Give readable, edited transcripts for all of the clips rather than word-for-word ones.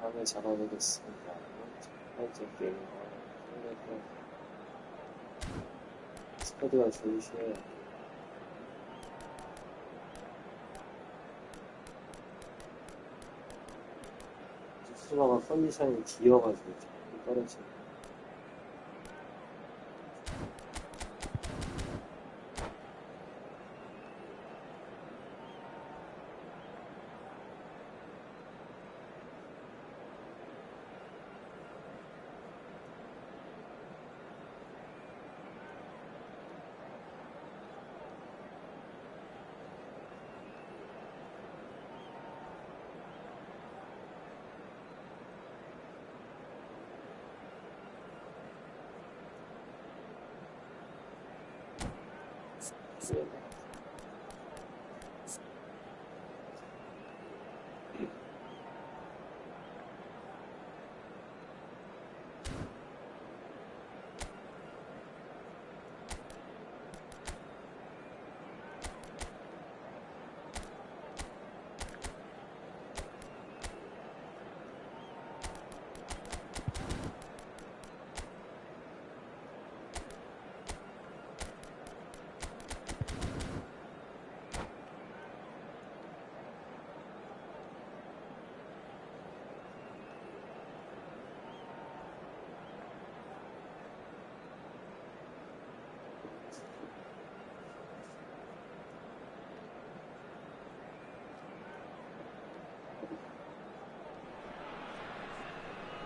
감을 잡아보겠습니다. 첫 번째 게임, 상대편 스쿼드가 좋으시네요. 수수마가 컨디션이 기어가지고 자꾸 떨어지네.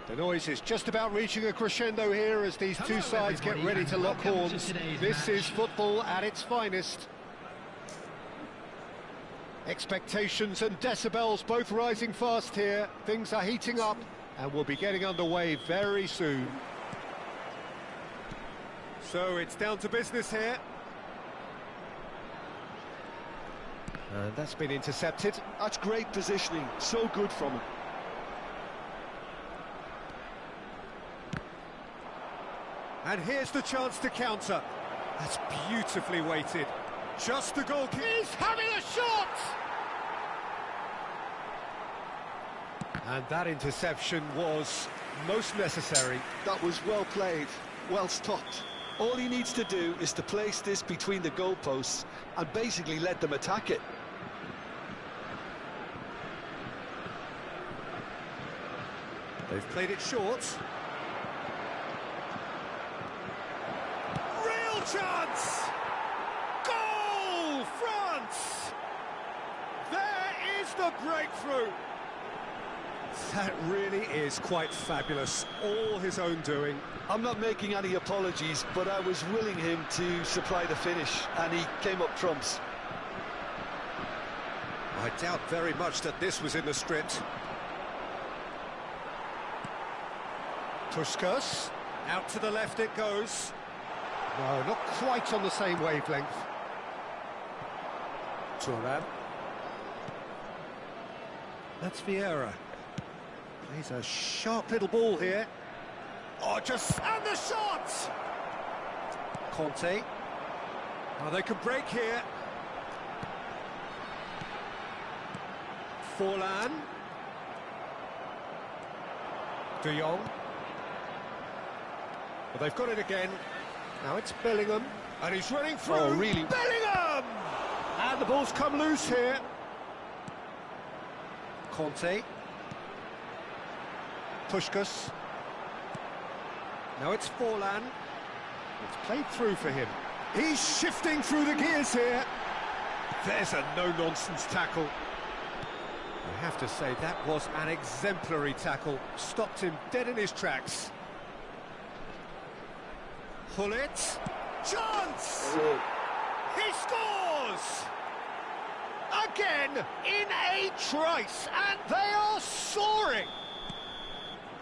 The noise is just about reaching a crescendo here as these two sides get ready to lock horns. This is football at its finest. Expectations and decibels both rising fast here. Things are heating up and we'll be getting underway very soon. So it's down to business here. And that's been intercepted. That's great positioning, so good from him. And here's the chance to counter. That's beautifully weighted. Just the goalkeeper. He's having a shot! And that interception was most necessary. That was well played, well stopped. All he needs to do is to place this between the goalposts and basically let them attack it. They've played it short. Real chance! Goal, France! There is the breakthrough. That really is quite fabulous. All his own doing. I'm not making any apologies, but I was willing him to supply the finish, and he came up trumps. I doubt very much that this was in the script. Puskas, out to the left it goes. No, not quite on the same wavelength. Thuram. That's Vieira. Plays a sharp little ball here. Oh, just... and the shot! Conte. Oh, they could break here. Forlan. De Jong. Well, they've got it again. Now it's Bellingham. And he's running through. Oh, really? Bellingham! And the ball's come loose here. Conte. Puskas. Now it's Forlan. It's played through for him. He's shifting through the gears here. There's a no-nonsense tackle. I have to say, that was an exemplary tackle. Stopped him dead in his tracks. Hullet. Chance! He scores! Again, in a trice, and they are soaring!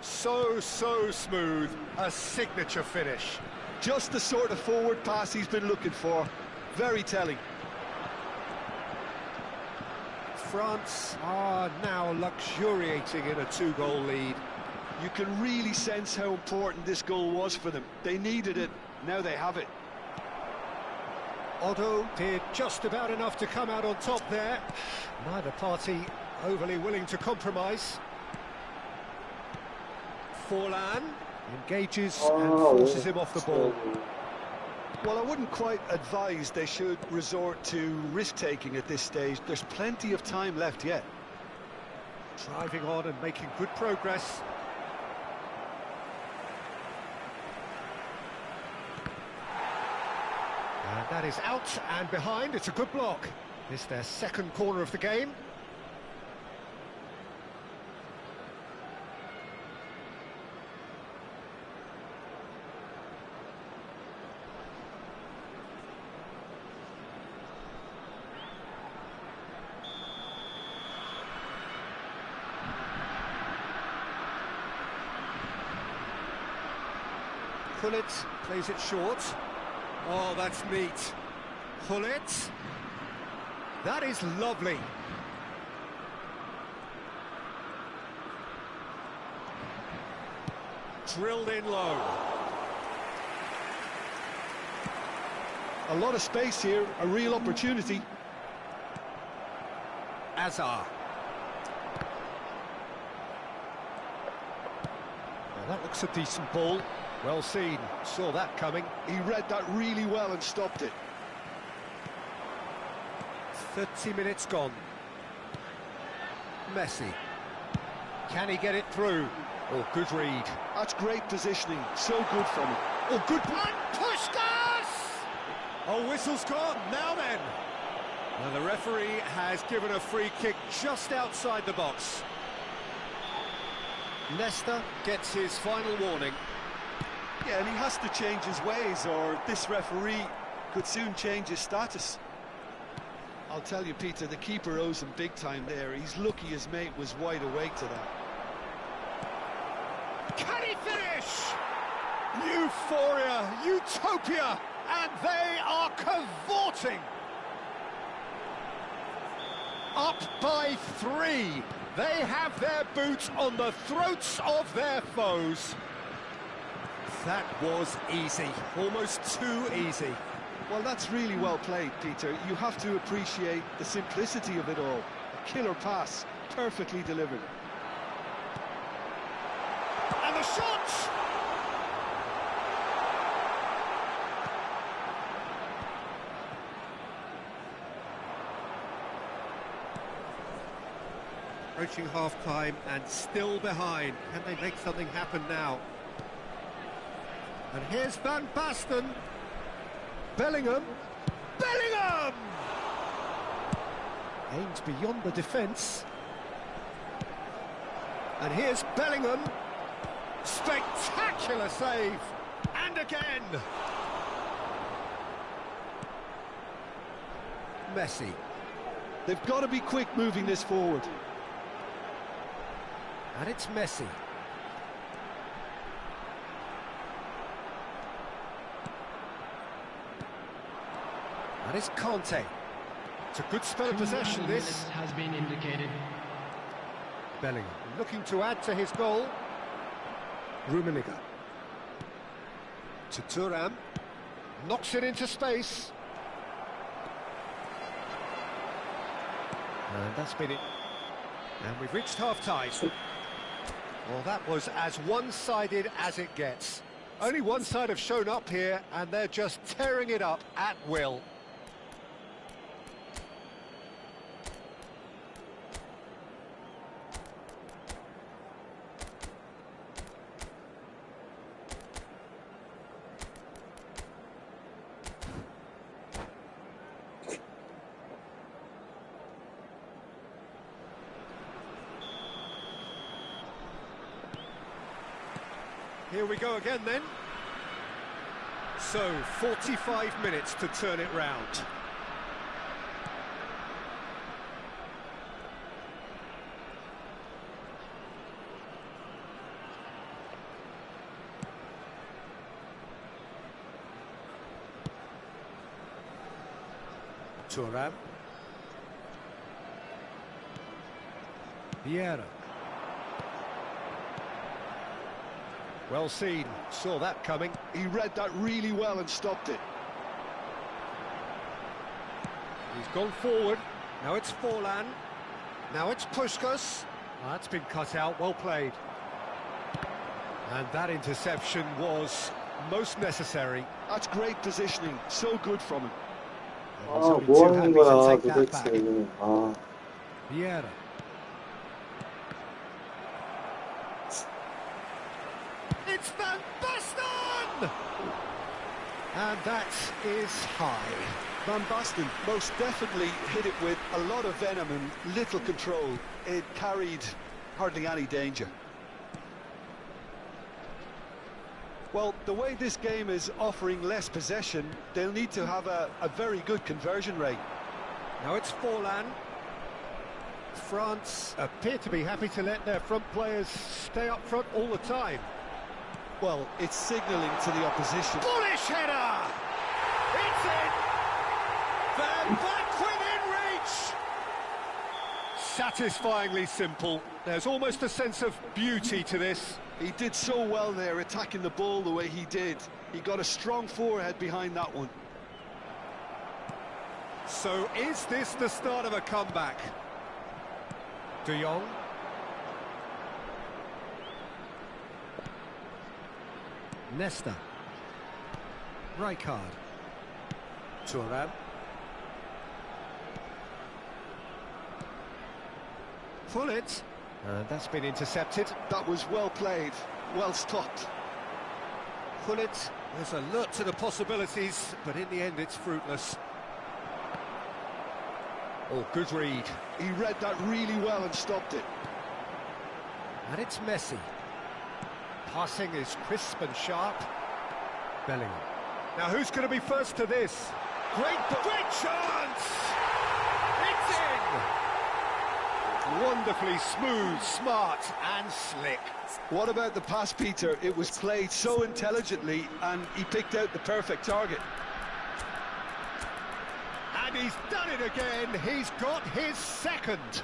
So smooth, a signature finish. Just the sort of forward pass he's been looking for. Very telling. France are now luxuriating in a two-goal lead. You can really sense how important this goal was for them. They needed it, now they have it. Otto did just about enough to come out on top there. Neither party overly willing to compromise. Forlan engages and Oh, forces him off the ball. Well, I wouldn't quite advise they should resort to risk-taking at this stage. There's plenty of time left yet. Driving on and making good progress. And that is out and behind. It's a good block. It's their second corner of the game. Gullit plays it short. Oh, that's neat. Gullit. That is lovely. Drilled in low. A lot of space here, a real opportunity. Azar. Well, that looks a decent ball. Well seen, saw that coming. He read that really well and stopped it. 30 minutes gone. Messi. Can he get it through? Oh, good read. That's great positioning, so good from him. Oh, good one! Puskás! Oh, whistle's gone, now then. And the referee has given a free kick just outside the box. Leicester gets his final warning. Yeah, and he has to change his ways, or this referee could soon change his status. I'll tell you, Peter, the keeper owes him big time there. He's lucky his mate was wide awake to that. Can he finish? Euphoria, utopia, and they are cavorting. Up by 3. They have their boots on the throats of their foes. That was easy, almost too easy. Well, that's really well played, Peter. You have to appreciate the simplicity of it all. A killer pass, perfectly delivered. And the shot! Approaching half-time and still behind. Can they make something happen now? And here's Van Basten. Bellingham. Bellingham! Aims beyond the defence. And here's Bellingham. Spectacular save. And again. Messi. They've got to be quick moving this forward. And it's Messi. That is Conte. It's a good spell of possession, this. Has been indicated. Bellingham looking to add to his goal. Rummenigge. To Thuram. Knocks it into space. And that's been it. And we've reached half-time. Well, that was as one-sided as it gets. Only one side have shown up here, and they're just tearing it up at will. Here we go again then. So, 45 minutes to turn it round. Thuram. Vieira. Well seen, saw that coming. He read that really well and stopped it. He's gone forward. Now it's Forlan. Now it's Puskás. That's been cut out, well played. And that interception was most necessary. That's great positioning, so good from him. And he's 아, only 뭐 too 하는 happy 거야, to take that back. 도대체. 아, Vieira. It's Van Basten! And that is high. Van Basten most definitely hit it with a lot of venom and little control. It carried hardly any danger. Well, the way this game is offering less possession, they'll need to have a very good conversion rate. Now it's Forlan. France appear to be happy to let their front players stay up front all the time. Well, it's signalling to the opposition. Bullish header! It's in! Van Dijk within reach! Satisfyingly simple. There's almost a sense of beauty to this. He did so well there, attacking the ball the way he did. He got a strong forehead behind that one. So is this the start of a comeback? De Jong. Nesta. Rijkaard. Thuram. Gullit. That's been intercepted. That was well played, well stopped. Gullit is alert to the possibilities, but in the end it's fruitless. Oh, good read. He read that really well and stopped it. And it's Messi. Passing is crisp and sharp. Bellingham. Now who's going to be first to this? Great chance! It's in! Wonderfully smooth, smart and slick. What about the pass, Peter? It was played so intelligently and he picked out the perfect target. And he's done it again. He's got his second.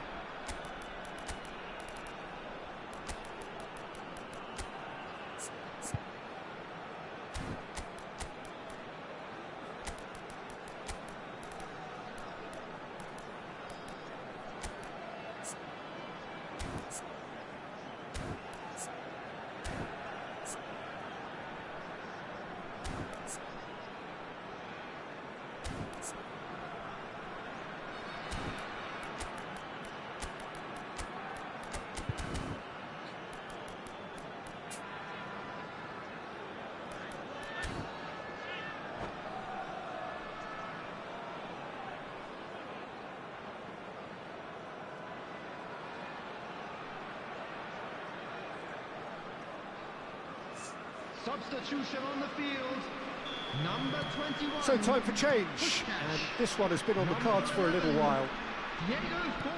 Substitution on the field, number 21. So time for change, and this one has been on the cards for a little while.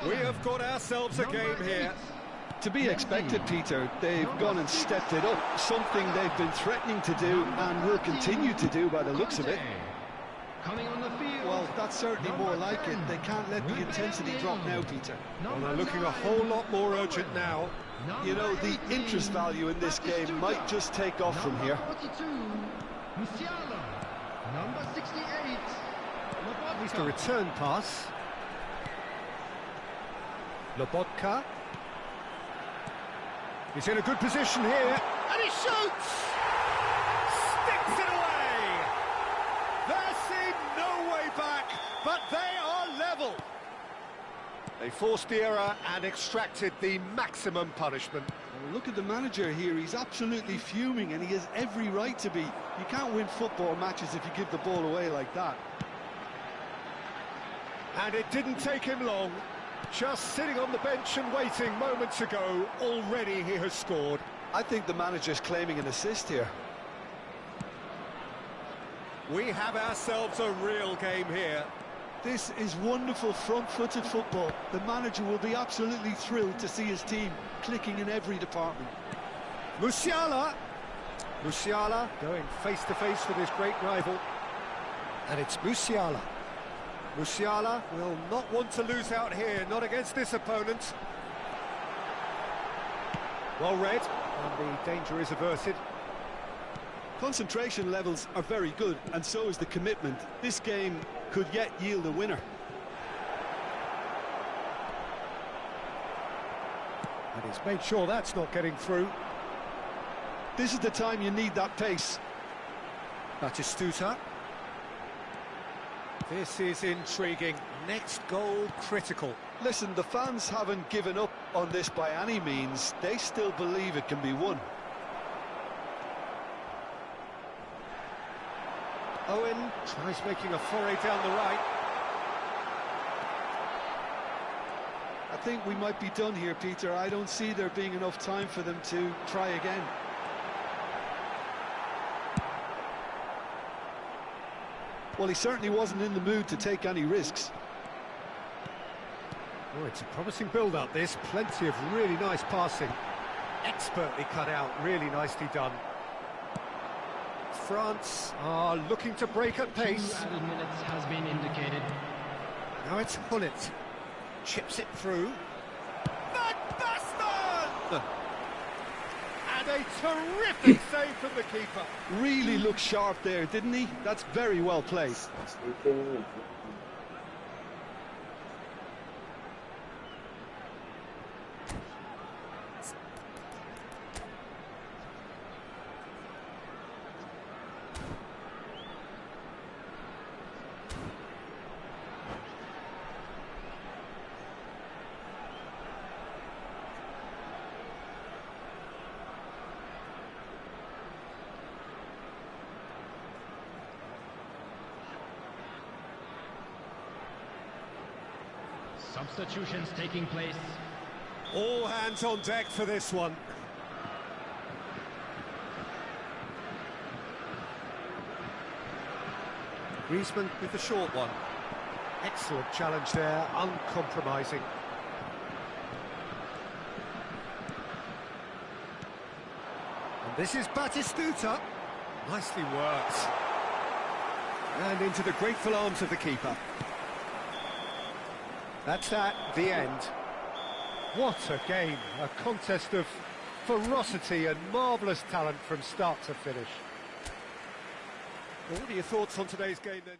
We have got ourselves a game here. To be expected, Peter. They've gone and stepped it up, something they've been threatening to do and will continue to do by the looks of it. Coming on the field. Well, that's certainly more like it. They can't let the intensity drop now, Peter. Well, they're looking a whole lot more urgent now. You know, the interest value in this game might just take off from here. 42, Musiala. Number 68, At least a return pass. Lobotka. He's in a good position here, and he shoots! Sticks it away! There seemed no way back, but they are level. They forced the error and extracted the maximum punishment. Well, look at the manager here. He's absolutely fuming, and he has every right to be. You can't win football matches if you give the ball away like that. And it didn't take him long. Just sitting on the bench and waiting moments ago, already he has scored. I think the manager's claiming an assist here. We have ourselves a real game here. This is wonderful front-footed football. The manager will be absolutely thrilled to see his team clicking in every department. Musiala. Musiala going face-to-face with his great rival. And it's Musiala. Musiala will not want to lose out here, not against this opponent. Well read, and the danger is averted. Concentration levels are very good, and so is the commitment. This game could yet yield a winner. And he's made sure that's not getting through. This is the time you need that pace. Batistuta. This is intriguing. Next goal critical. Listen, the fans haven't given up on this by any means. They still believe it can be won. Owen tries making a foray down the right. I think we might be done here, Peter. I don't see there being enough time for them to try again. Well, he certainly wasn't in the mood to take any risks. Oh, it's a promising build-up, this. Plenty of really nice passing. Expertly cut out, really nicely done. France are looking to break at pace. 2 added minutes has been indicated. Now it's Hullet. Chips it through. McBaston! And a terrific save from the keeper. Really looked sharp there, didn't he? That's very well played. sleeping. Substitutions taking place. All hands on deck for this one. Griezmann with the short one. Excellent challenge there, uncompromising. And this is Batistuta. Nicely worked. And into the grateful arms of the keeper. That's that, the end. What a game, a contest of ferocity and marvellous talent from start to finish. What are your thoughts on today's game then?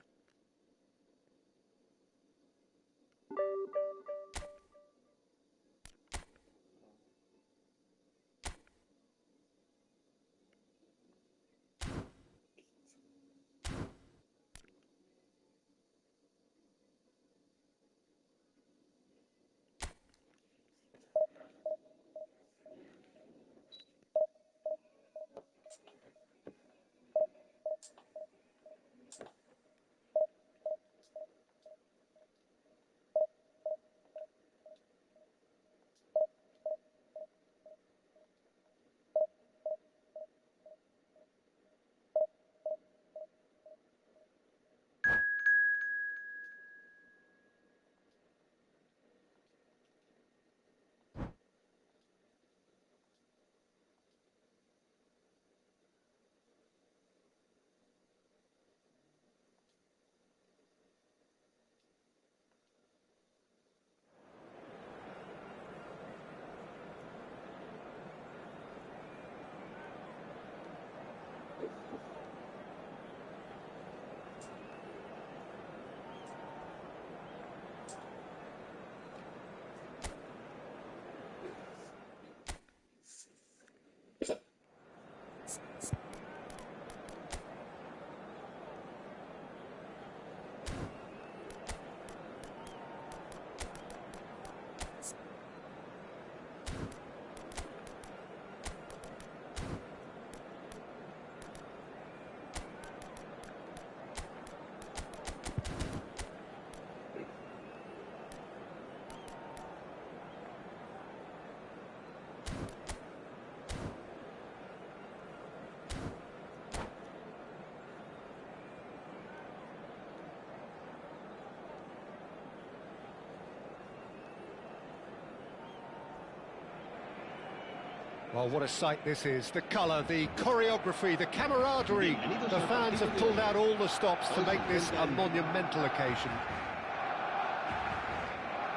Well, what a sight this is. The colour, the choreography, the camaraderie. The fans have pulled out all the stops to make this a monumental occasion.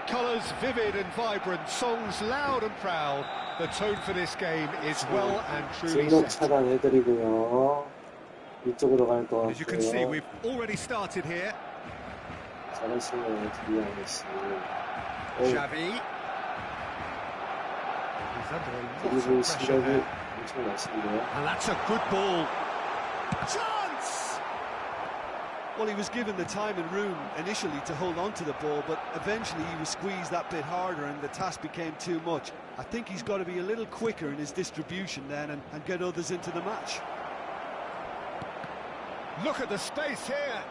Colours vivid and vibrant, songs loud and proud. The tone for this game is well and truly 진동 set. 차단해드리고요. 이쪽으로 갈 것 As you can see, 같고요. we've already started here. 잘하시네요, 디아니 씨. Xavi. He's under a lot 드리블 of pressure 실력이 there. 엄청 맛있는데요. And that's a good ball. Chance! Well, he was given the time and room initially to hold on to the ball, but eventually he was squeezed that bit harder and the task became too much. I think he's got to be a little quicker in his distribution then and get others into the match. Look at the space here.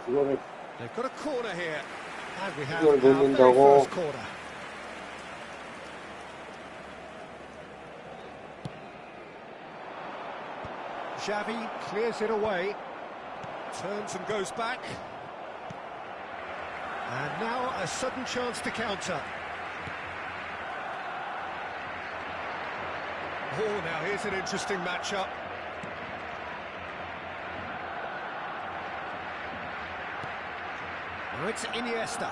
이거를 They've got a corner here. And we have 이걸 our very 놓는다고? first corner. Xavi clears it away. Turns and goes back. And now a sudden chance to counter. Oh, now here's an interesting matchup. Now it's Iniesta.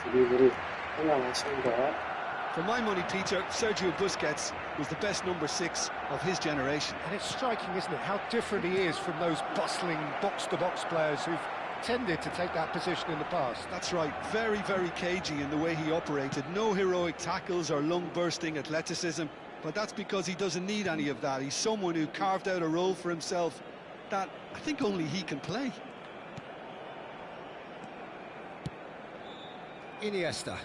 드리블이 현명하신가? For my money, Peter, Sergio Busquets was the best number 6 of his generation. And it's striking, isn't it, how different he is from those bustling box-to-box players who've tended to take that position in the past. That's right, very, very cagey in the way he operated. No heroic tackles or lung-bursting athleticism, but that's because he doesn't need any of that. He's someone who carved out a role for himself that I think only he can play. Iniesta.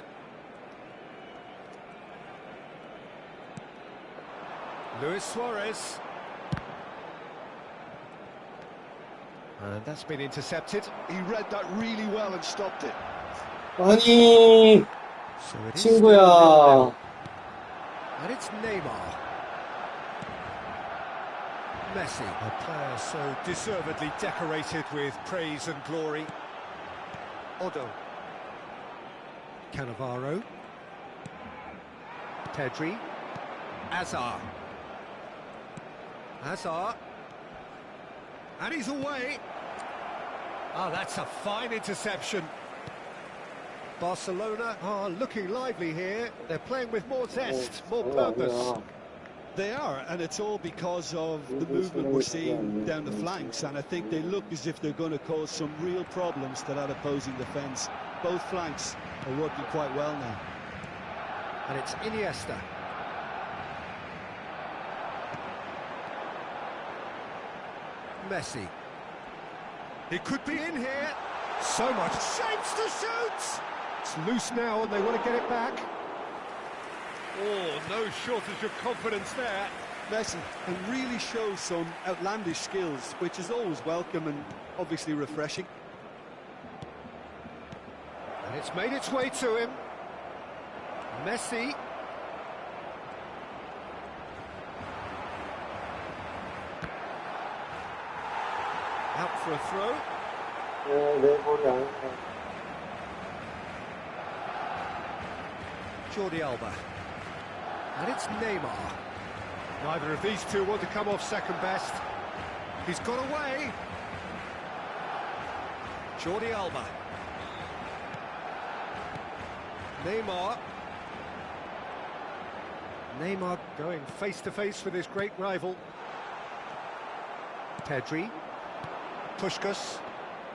Luis Suarez. And that's been intercepted. He read that really well and stopped it. 아니, So it is 친구야. still 0-0. And it's Neymar. Messi, a player so deservedly decorated with praise and glory. Odo. Cannavaro. Pedri. Hazard. Hazard. And he's away. Oh, that's a fine interception. Barcelona are looking lively here. They're playing with more zest, more purpose. 아니야. They are, and it's all because of the movement we're seeing down the flanks, and I think they look as if they're going to cause some real problems to that opposing defence. Both flanks are working quite well now. And it's Iniesta. Messi. He could be in here. So much shapes to shoot. It's loose now and they want to get it back. Oh, no shortage of confidence there. Messi, and really shows some outlandish skills, which is always welcome and obviously refreshing. And it's made its way to him. Messi. Out for a throw. 내 볼이 아닌가. Jordi Alba. And it's Neymar. Neither of these two want to come off second best. He's got away. Jordi Alba. Neymar. Neymar going face-to-face with his great rival. Pedri. Puskas.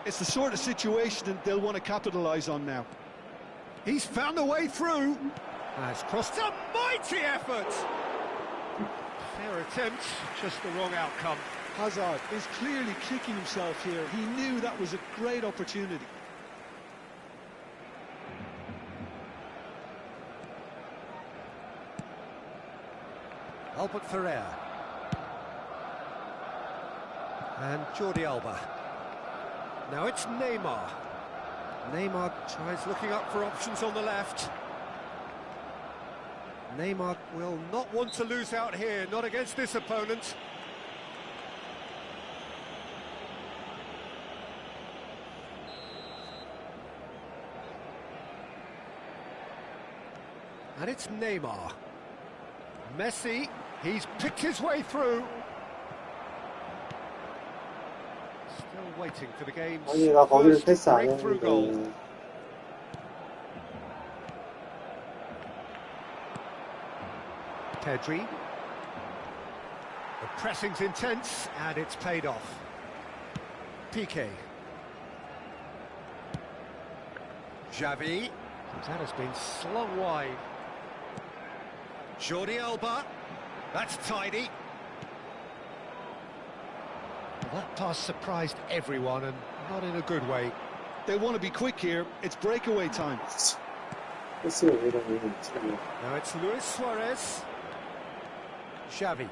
It's the sort of situation that they'll want to capitalise on now. He's found a way through. Has crossed a mighty effort. Fair attempt, just the wrong outcome. Hazard is clearly kicking himself here. He knew that was a great opportunity. Albert Ferrer. And Jordi Alba. Now it's Neymar. Neymar tries looking up for options on the left. Neymar will not want to lose out here, not against this opponent. And it's Neymar. Messi, he's picked his way through. Still waiting for the game's 아니, 나 거기를 first 패스 안 breakthrough goal. 했는데. Pedri. The pressing's intense, and it's paid off. Piqué. Xavi. That has been slung wide. Jordi Alba. That's tidy. Well, that pass surprised everyone, and not in a good way. They want to be quick here. It's breakaway time. 패스가 왜 이러면 참 Now it's Luis Suarez. Xavi.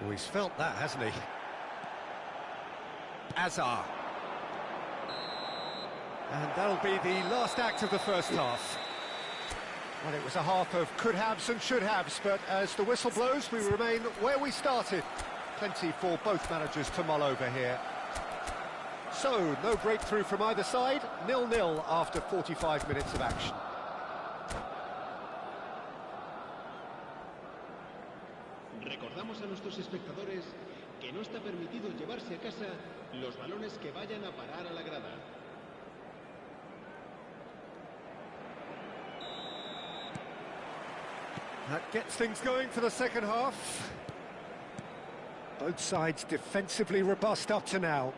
Oh, he's felt that, hasn't he? Azar. And that'll be the last act of the first half. Well, it was a half of could-haves and should-haves, but as the whistle blows, we remain where we started. Plenty for both managers to mull over here. So, no breakthrough from either side, 0-0 after 45 minutes of action. Recordamos a nuestros espectadores que no está permitido llevarse a casa los balones que vayan a parar a la grada. That gets things going for the second half. Both sides defensively robust up to now.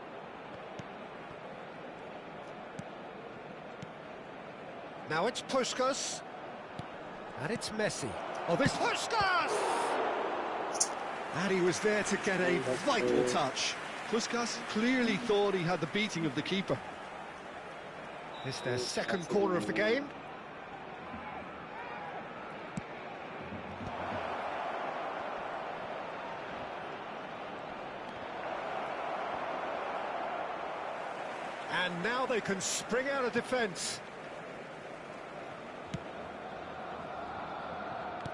Now it's Puskás. And it's Messi. Oh, this Puskás! And he was there to get a vital touch. Puskás clearly thought he had the beating of the keeper. It's their second corner of the game. And now they can spring out of defence.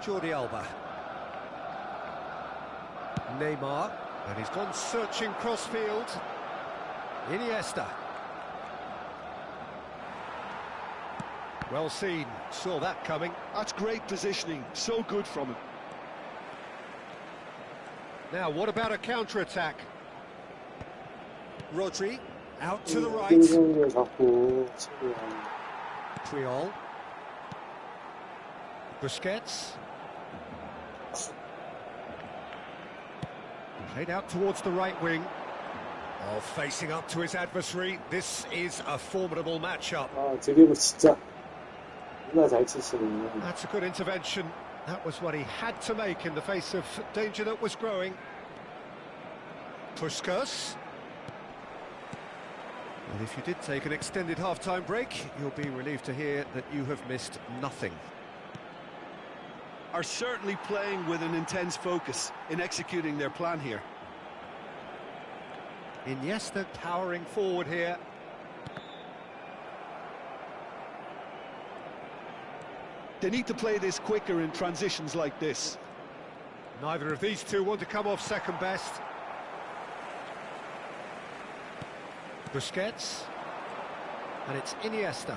Jordi Alba. Neymar. And he's gone searching crossfield. Iniesta. Well seen. Saw that coming. That's great positioning. So good from him. Now, what about a counter-attack? Rodri. Out to the right. 를 잡고 치면 Puyol. Busquets. Played out towards the right wing. Oh, facing up to his adversary. This is a formidable matchup. 아 드리블 진짜 얼마나 잘 치시는구나. That's a good intervention. That was what he had to make in the face of danger that was growing. Puskás. And if you did take an extended half-time break, you'll be relieved to hear that you have missed nothing. Are certainly playing with an intense focus in executing their plan here. Iniesta powering forward here. They need to play this quicker in transitions like this. Neither of these two want to come off second best. Busquets. And it's Iniesta.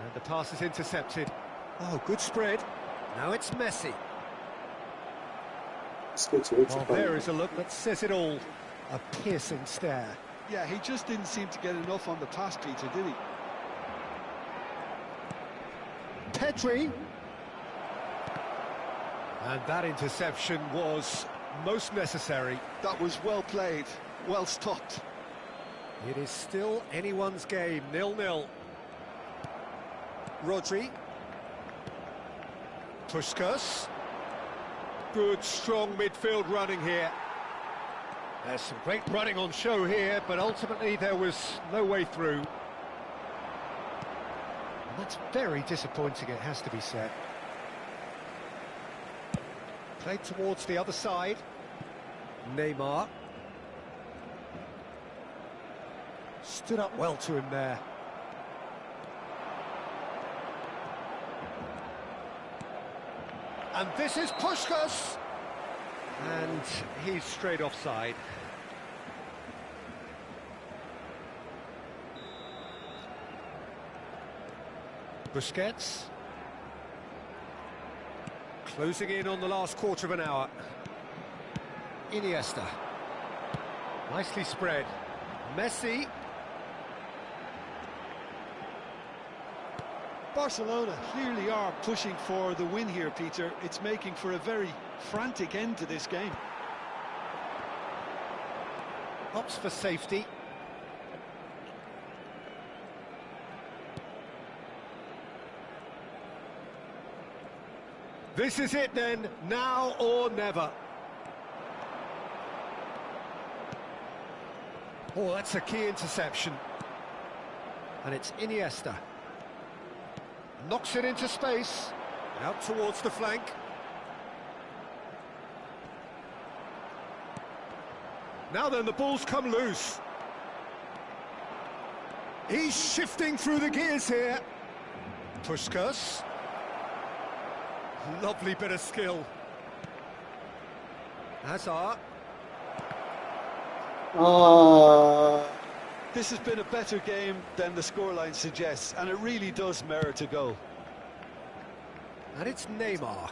And the pass is intercepted. Oh, good spread. Now it's Messi. 스케치 왜 Well, there is a look that says it all. A piercing stare. Yeah, he just didn't seem to get enough on the pass, Peter, did he? Pedri. And that interception was most necessary. That was well played, well stopped. It is still anyone's game, 0-0. Rodri. Puskás. Good, strong midfield running here. There's some great running on show here, but ultimately there was no way through. And that's very disappointing, it has to be said. Played towards the other side. Neymar. Stood up well to him there. And this is Puskás. And he's straight offside. Busquets. Closing in on the last quarter of an hour. Iniesta. Nicely spread. Messi. Barcelona clearly are pushing for the win here, Peter. It's making for a very frantic end to this game. Opts for safety. This is it then, now or never. Oh, that's a key interception. And it's Iniesta. Knocks it into space. Out towards the flank. Now then, the ball's come loose. He's shifting through the gears here. Puskas. Lovely bit of skill. Hazard. This has been a better game than the scoreline suggests, and it really does merit a goal. And it's Neymar.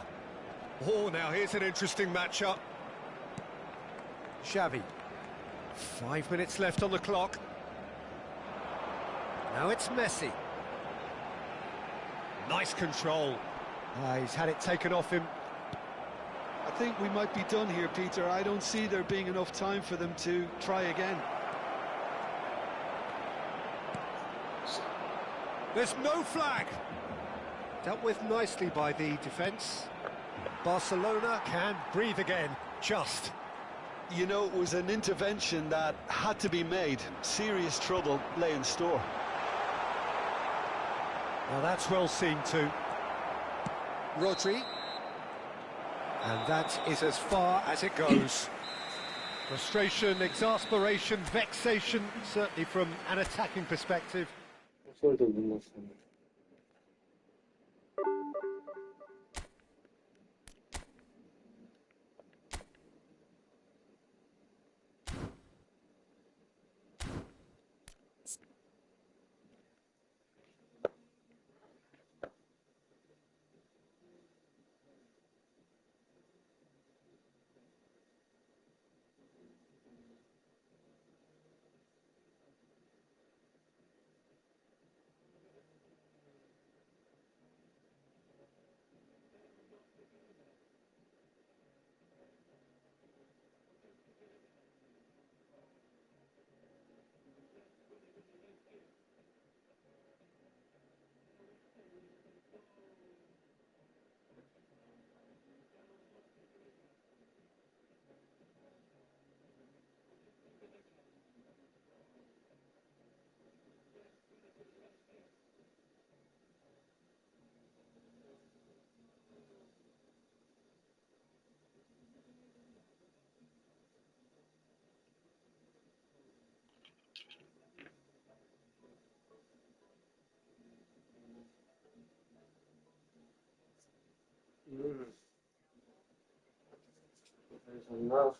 Oh, now here's an interesting matchup. Xavi. 5 minutes left on the clock. Now it's Messi. Nice control. He's had it taken off him. I think we might be done here, Peter. I don't see there being enough time for them to try again. There's no flag. Dealt with nicely by the defence. Barcelona can breathe again, just. You know, it was an intervention that had to be made. Serious trouble lay in store. Well, that's well seen too. Rodri. And that is as far as it goes. Frustration, exasperation, vexation, certainly from an attacking perspective. 소리도 못 났어. 나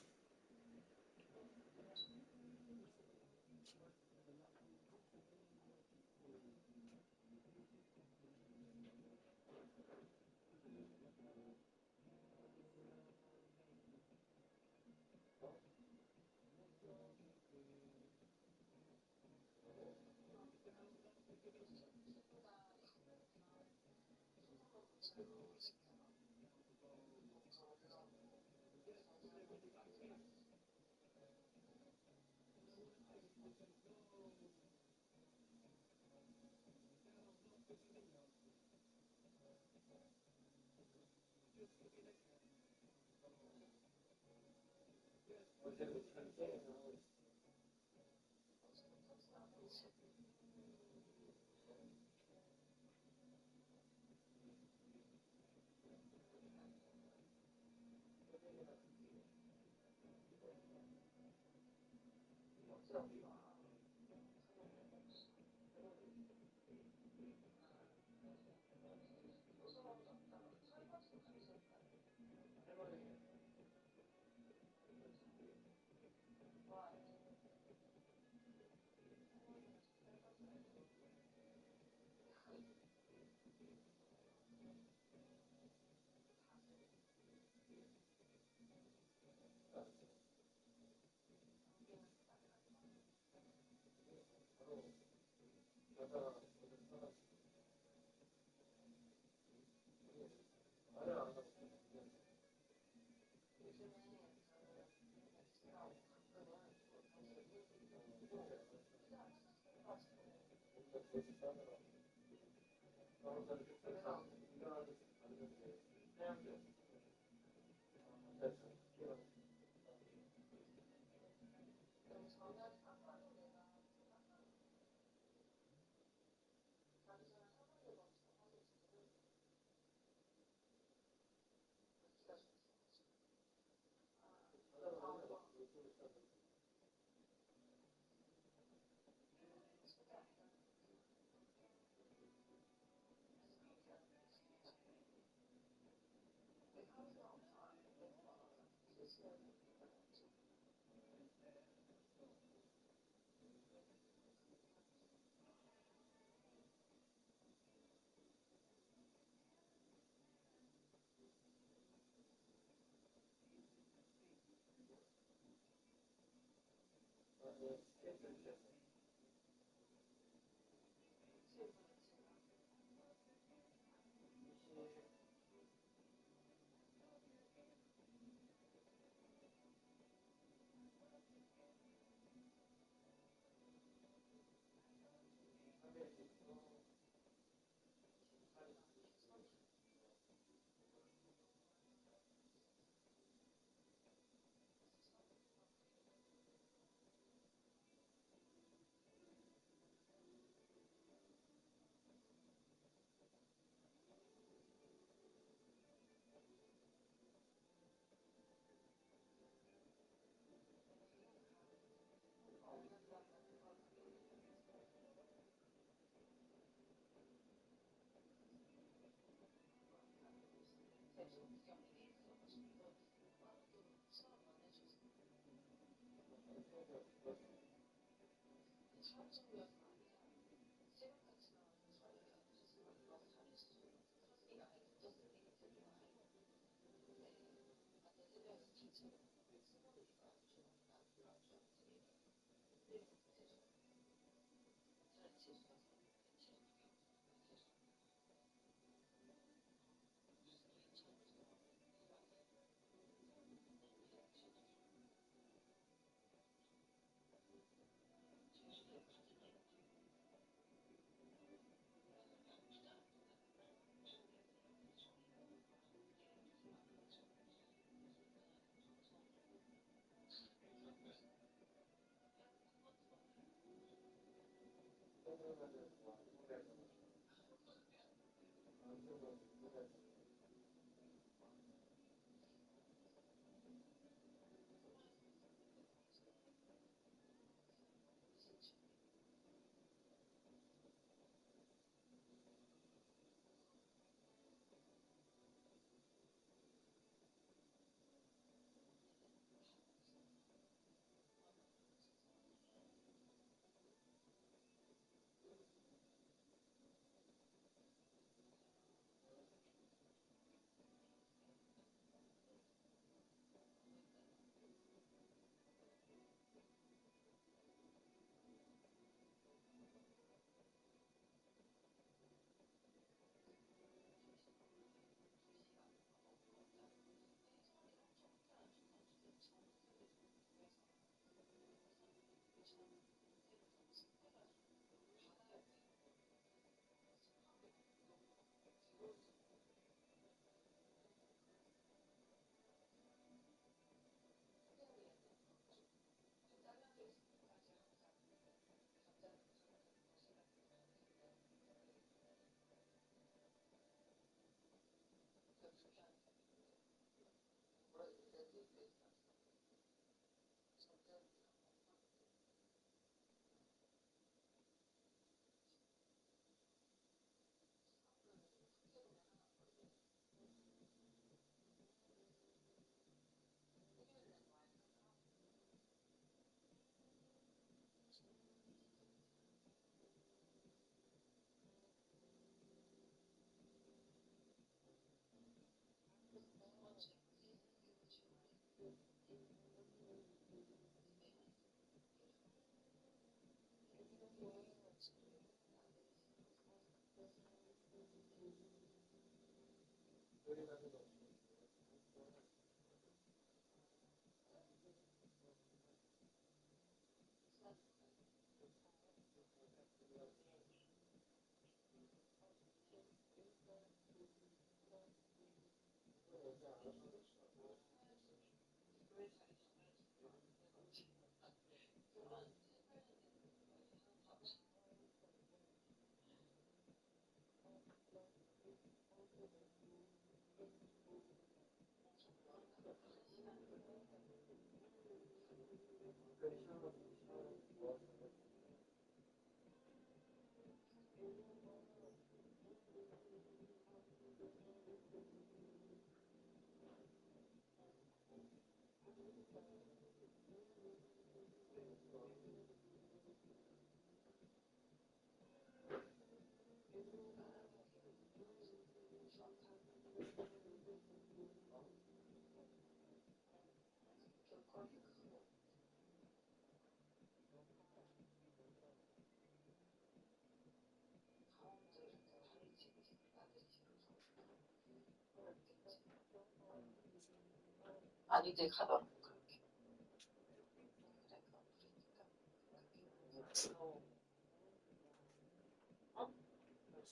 많이들 가더라고 그렇게.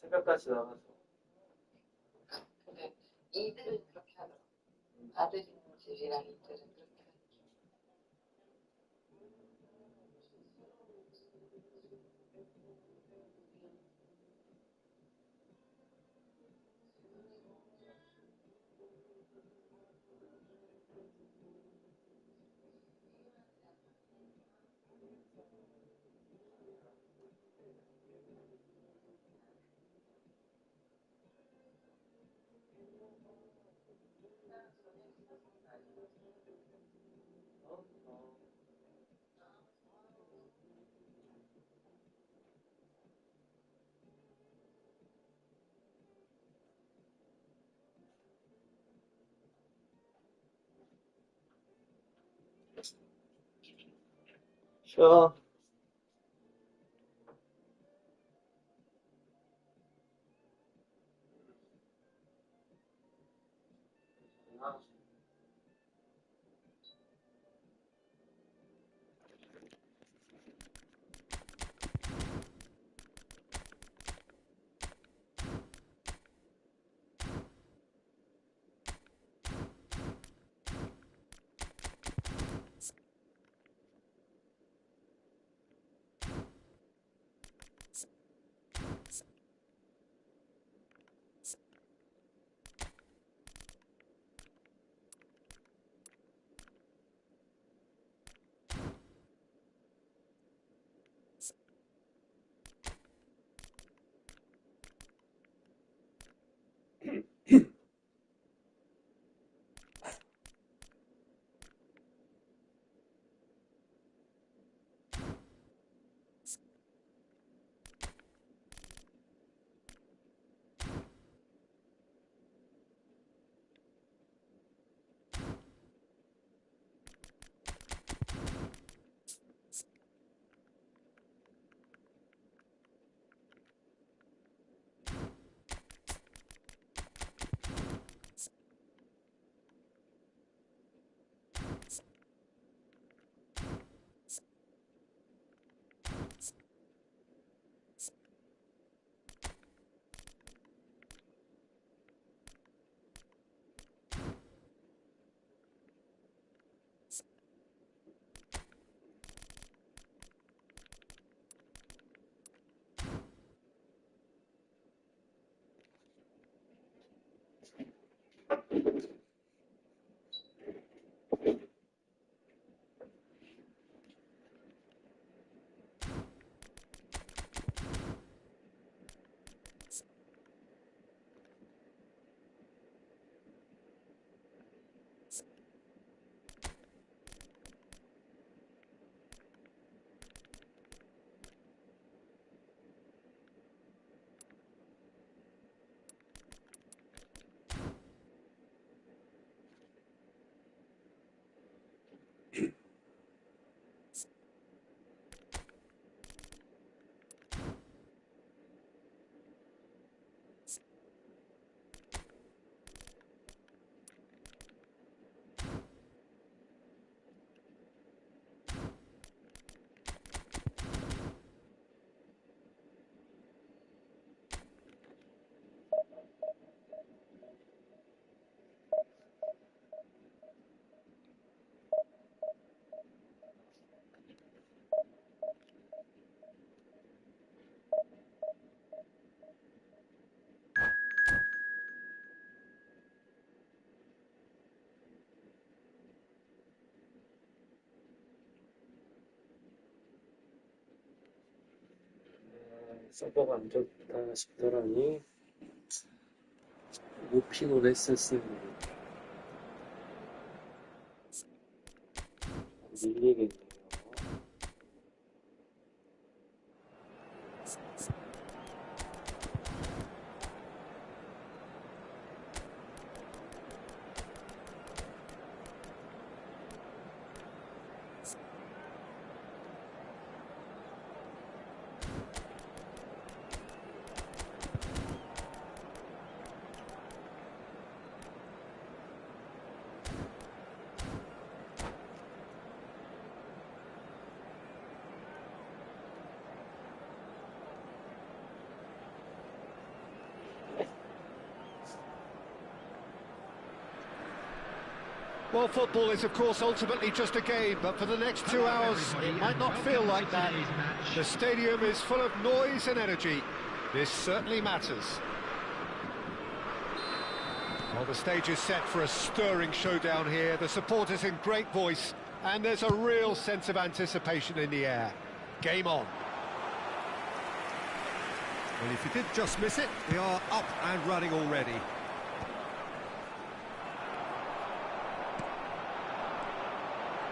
새벽까지 나가서. 근데 이들은 그렇게 하더라고. 아들들이랑 이들은 그렇게 하더라고. 쉬어. 서버가 안 좋다 싶더라니 무피고 레슨스 밀리겠네요. Well, football is, of course, ultimately just a game, but for the next 2 hours, it might not feel like that. The stadium is full of noise and energy. This certainly matters. Well, the stage is set for a stirring showdown here. The supporters in great voice, and there's a real sense of anticipation in the air. Game on. Well, if you did just miss it, we are up and running already.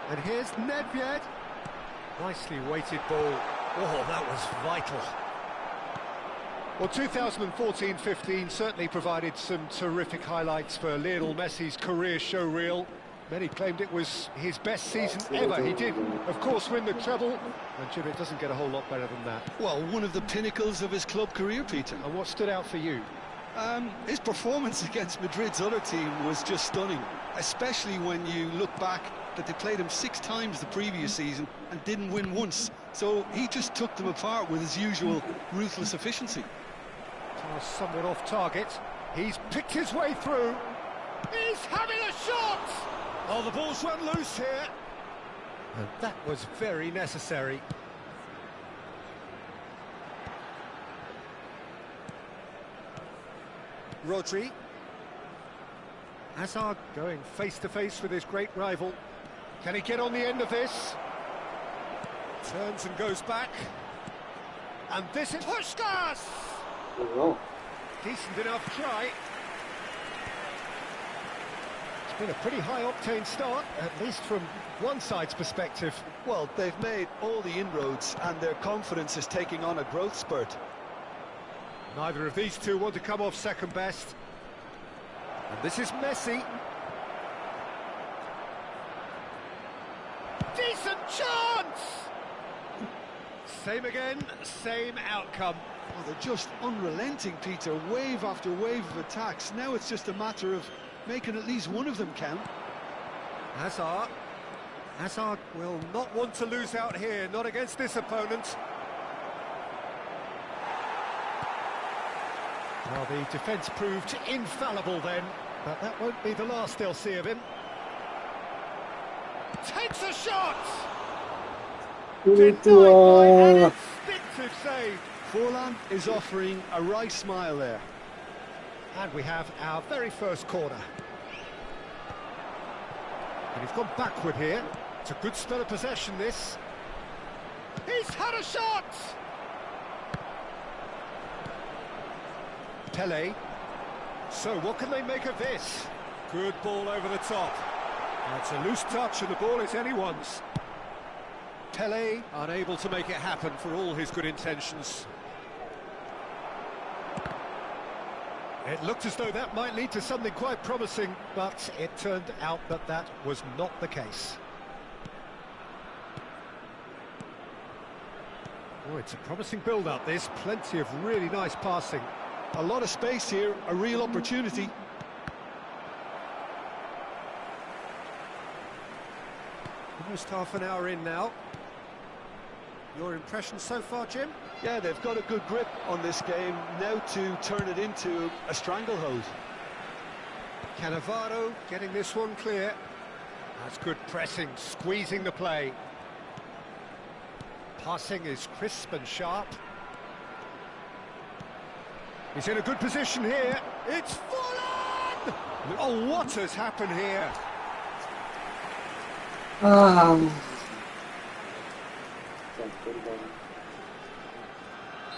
And here's Nedved. Nicely weighted ball. Oh, that was vital. Well, 2014-15 certainly provided some terrific highlights for Lionel Messi's career showreel. Many claimed it was his best season ever. He did, of course, win the treble. And Jim, it doesn't get a whole lot better than that. Well, one of the pinnacles of his club career, Peter. And what stood out for you? His performance against Madrid's other team was just stunning, especially when you look back that they played him 6 times the previous season and didn't win once. So he just took them apart with his usual ruthless efficiency. Somewhat off target. He's picked his way through. He's having a shot! Oh, the ball's run loose here. And that was very necessary. Rodri. Hazard going face-to-face with his great rival. Can he get on the end of this? Turns and goes back. And this is Puskás! Oh, Decent enough try. It's been a pretty high-octane start, at least from one side's perspective. Well, they've made all the inroads and their confidence is taking on a growth spurt. Neither of these two want to come off second best. And this is Messi. Decent chance! Same again, same outcome. Well, they're just unrelenting, Peter. Wave after wave of attacks. Now it's just a matter of making at least one of them count. Hazard. Hazard will not want to lose out here, not against this opponent. Well, the defence proved infallible then, but that won't be the last they'll see of him. Takes a shot! Denied by an instinctive save. Forlan is offering a wry smile there. And we have our very first corner. And he's gone backward here. It's a good spell of possession, this. He's had a shot! Pele. So, what can they make of this? Good ball over the top. That's a loose touch and the ball is anyone's. Pele unable to make it happen for all his good intentions. It looked as though that might lead to something quite promising, but it turned out that that was not the case. Oh, it's a promising build-up, this. Plenty of really nice passing. A lot of space here, a real opportunity. Almost half an hour in now. Your impression so far, Jim? Yeah, they've got a good grip on this game, now to turn it into a stranglehold. Cannavaro getting this one clear. That's good pressing, squeezing the play. Passing is crisp and sharp. He's in a good position here. It's Forlan! Oh, what has happened here?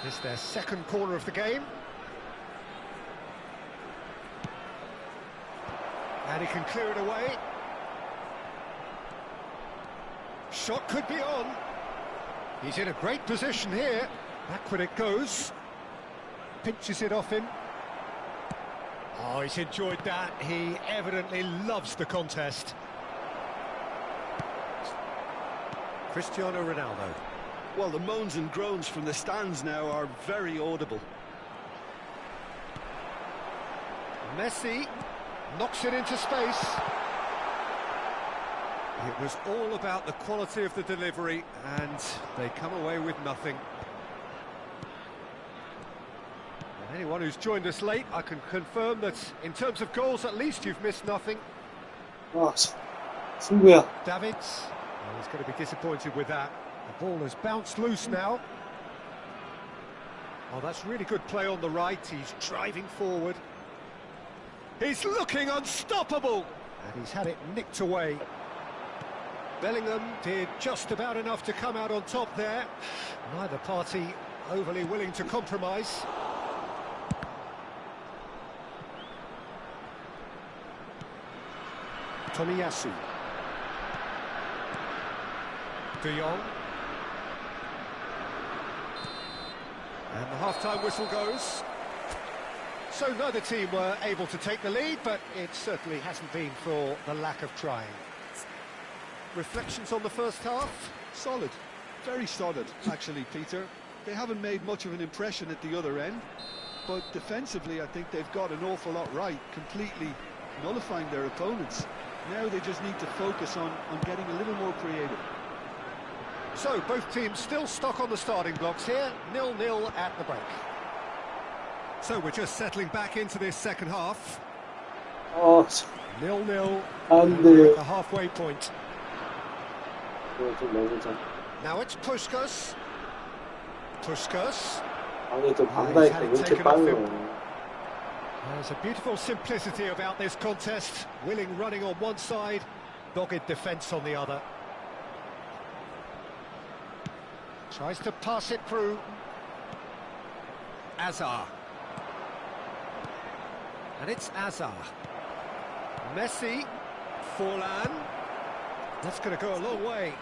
It's their second corner of the game. And he can clear it away. Shot could be on. He's in a great position here. Backward it goes. Pinches it off him. Oh, he's enjoyed that. He evidently loves the contest. Cristiano Ronaldo. Well, the moans and groans from the stands now are very audible. Messi knocks it into space. It was all about the quality of the delivery, and they come away with nothing. And anyone who's joined us late, I can confirm that in terms of goals, at least you've missed nothing. 아, 승부야. Davids, well, he's going to be disappointed with that. The ball has bounced loose now. Oh, that's really good play on the right. He's driving forward. He's looking unstoppable. And he's had it nicked away. Bellingham did just about enough to come out on top there. Neither party overly willing to compromise. Tomiyasu. De Jong. And the half-time whistle goes. So neither team were able to take the lead, but it certainly hasn't been for the lack of trying. Reflections on the first half? Solid, very solid, actually, Peter. They haven't made much of an impression at the other end, but defensively I think they've got an awful lot right, completely nullifying their opponents. Now they just need to focus on getting a little more creative. So both teams still stuck on the starting blocks here, 0-0 at the break. So we're just settling back into this second half. 0-0, and we're at the halfway point. Now it's Puskas. Puskas. 아니 또 반다이크 왜 이렇게 빨라? There's a beautiful simplicity about this contest. Willing running on one side, dogged defence on the other. Tries to pass it through. Azar. And it's Azar. Messi. Forlan. That's going to go a long way.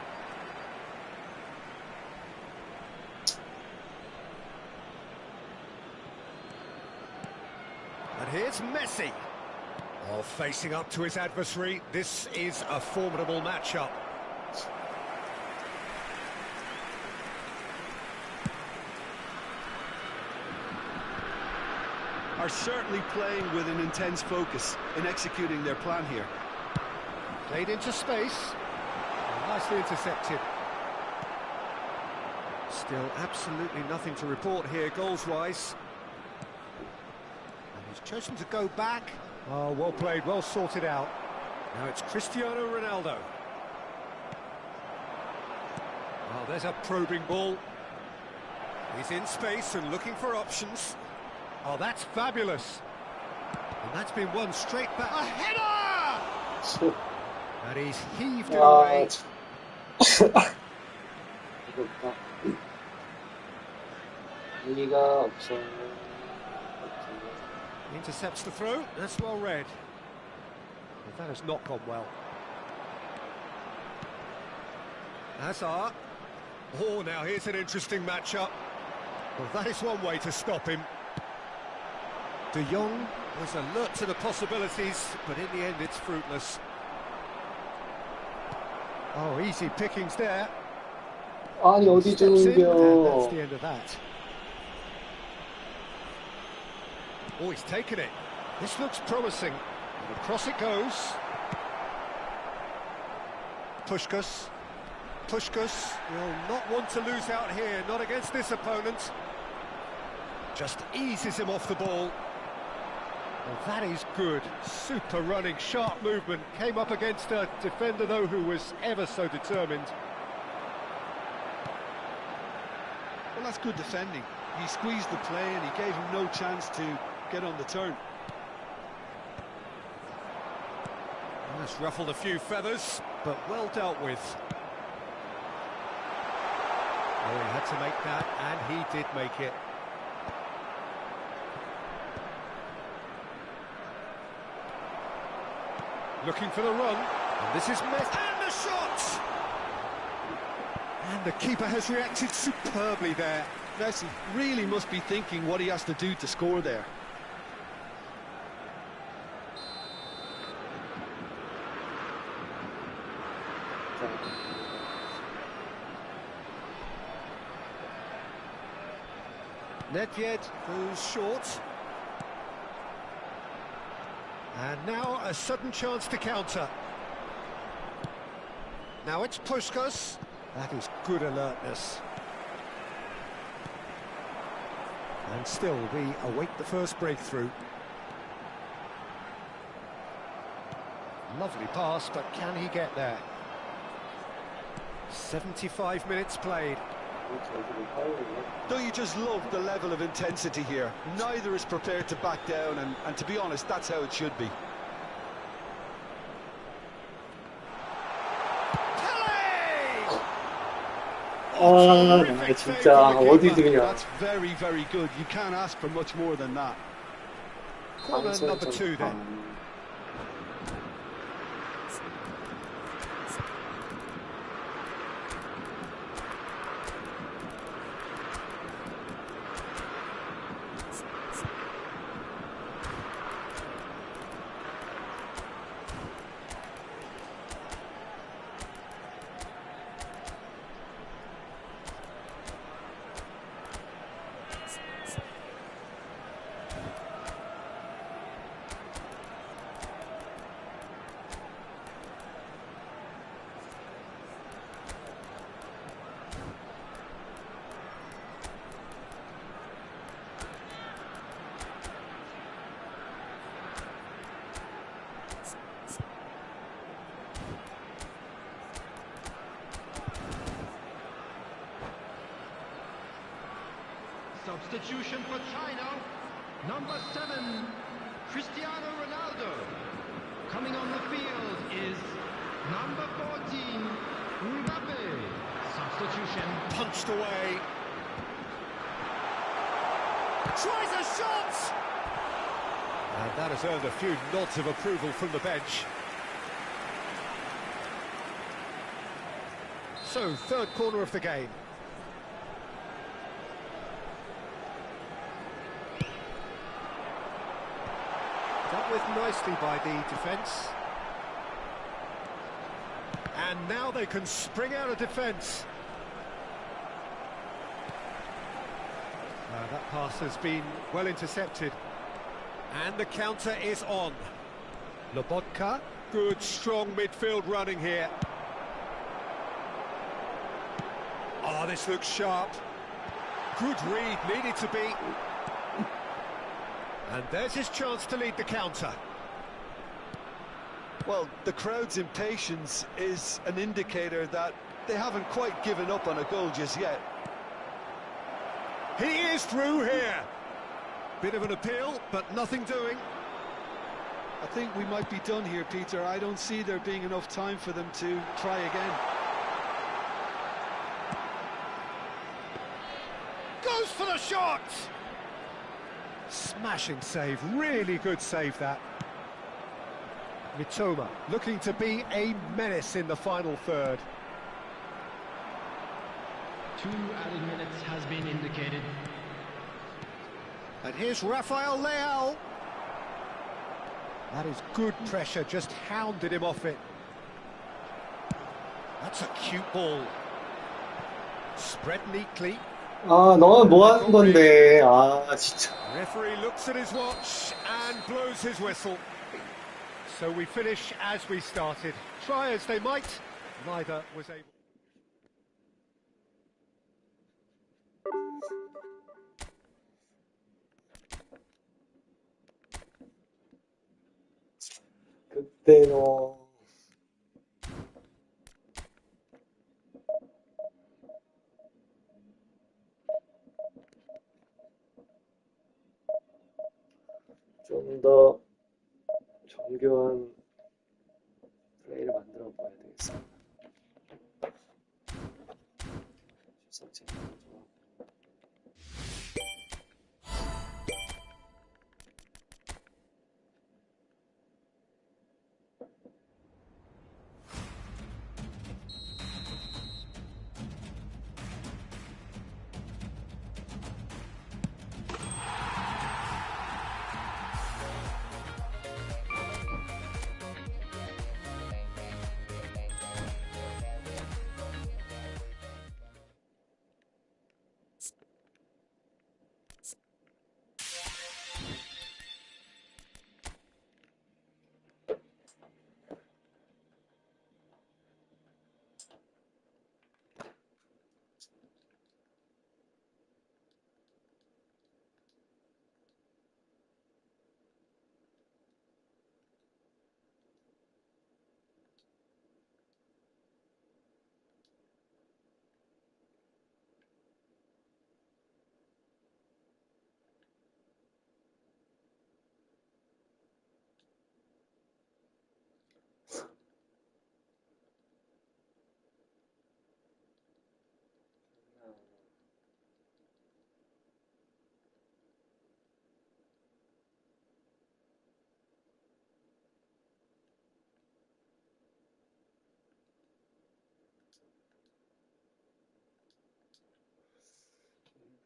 And here's Messi. Oh, facing up to his adversary. This is a formidable matchup. Are certainly playing with an intense focus in executing their plan here. Played into space. Nicely intercepted. Still absolutely nothing to report here goals-wise. And he's chosen to go back. Oh, well played, well sorted out. Now it's Cristiano Ronaldo. Oh, there's a probing ball. He's in space and looking for options. Oh, that's fabulous. And that's been won straight back. A header! And he's heaved it away. 의미가 없어. Intercepts the throw. That's well read. But that has not gone well. Hazard. Oh, now here's an interesting matchup. Well, that is one way to stop him. De Jong was alert to the possibilities, but in the end it's fruitless. Oh, easy pickings there. 아니 어디 Steps in, and that's 죽여? the end of that. Oh, he's taken it. This looks promising. And across it goes. Puskas. Puskas will not want to lose out here, not against this opponent. Just eases him off the ball. Well, that is good. Super running, sharp movement. Came up against a defender, though, who was ever so determined. Well, that's good defending. He squeezed the play and he gave him no chance to get on the turn. Well, that's ruffled a few feathers, but well dealt with. Oh, he had to make that, and he did make it. Looking for the run. And this is Messi. And the shot! And the keeper has reacted superbly there. Messi really must be thinking what he has to do to score there. Nedved goes short. And now a sudden chance to counter. Now it's Puskas. That is good alertness. And still we await the first breakthrough. Lovely pass, but can he get there? 75 minutes played. Don't you just love the level of intensity here? Neither is prepared to back down, and to be honest, that's how it should be. 나 진짜 어디 두냐. That's very, very good. You can't ask for much more than that. Corner number 2 then. Substitution for China, number 7, Cristiano Ronaldo. Coming on the field is number 14, Mbappe. Substitution. Punched away. Tries a shot! And that has earned a few nods of approval from the bench. So, third corner of the game. Dealt with nicely by the defence. And now they can spring out of defence. That pass has been well intercepted. And the counter is on. Lobotka, good strong midfield running here. Oh, this looks sharp. Good read, needed to be. And there's his chance to lead the counter. Well, the crowd's impatience is an indicator that they haven't quite given up on a goal just yet. He is through here. Bit of an appeal, but nothing doing. I think we might be done here, Peter. I don't see there being enough time for them to try again. Goes for the shot! Smashing save, really good save that. Mitoma looking to be a menace in the final third. 2 added minutes has been indicated. And here's Rafael Leao. That is good pressure, just hounded him off it. That's a cute ball. Spread neatly. 너는 뭐 하는 건데? 진짜. Referee looks at his watch and blows his whistle. So we finish as we started. Try as they might, neither was able. 그때는 좀 더 정교한 플레이를 만들어 봐야 되겠습니다. 슈상체 좋아.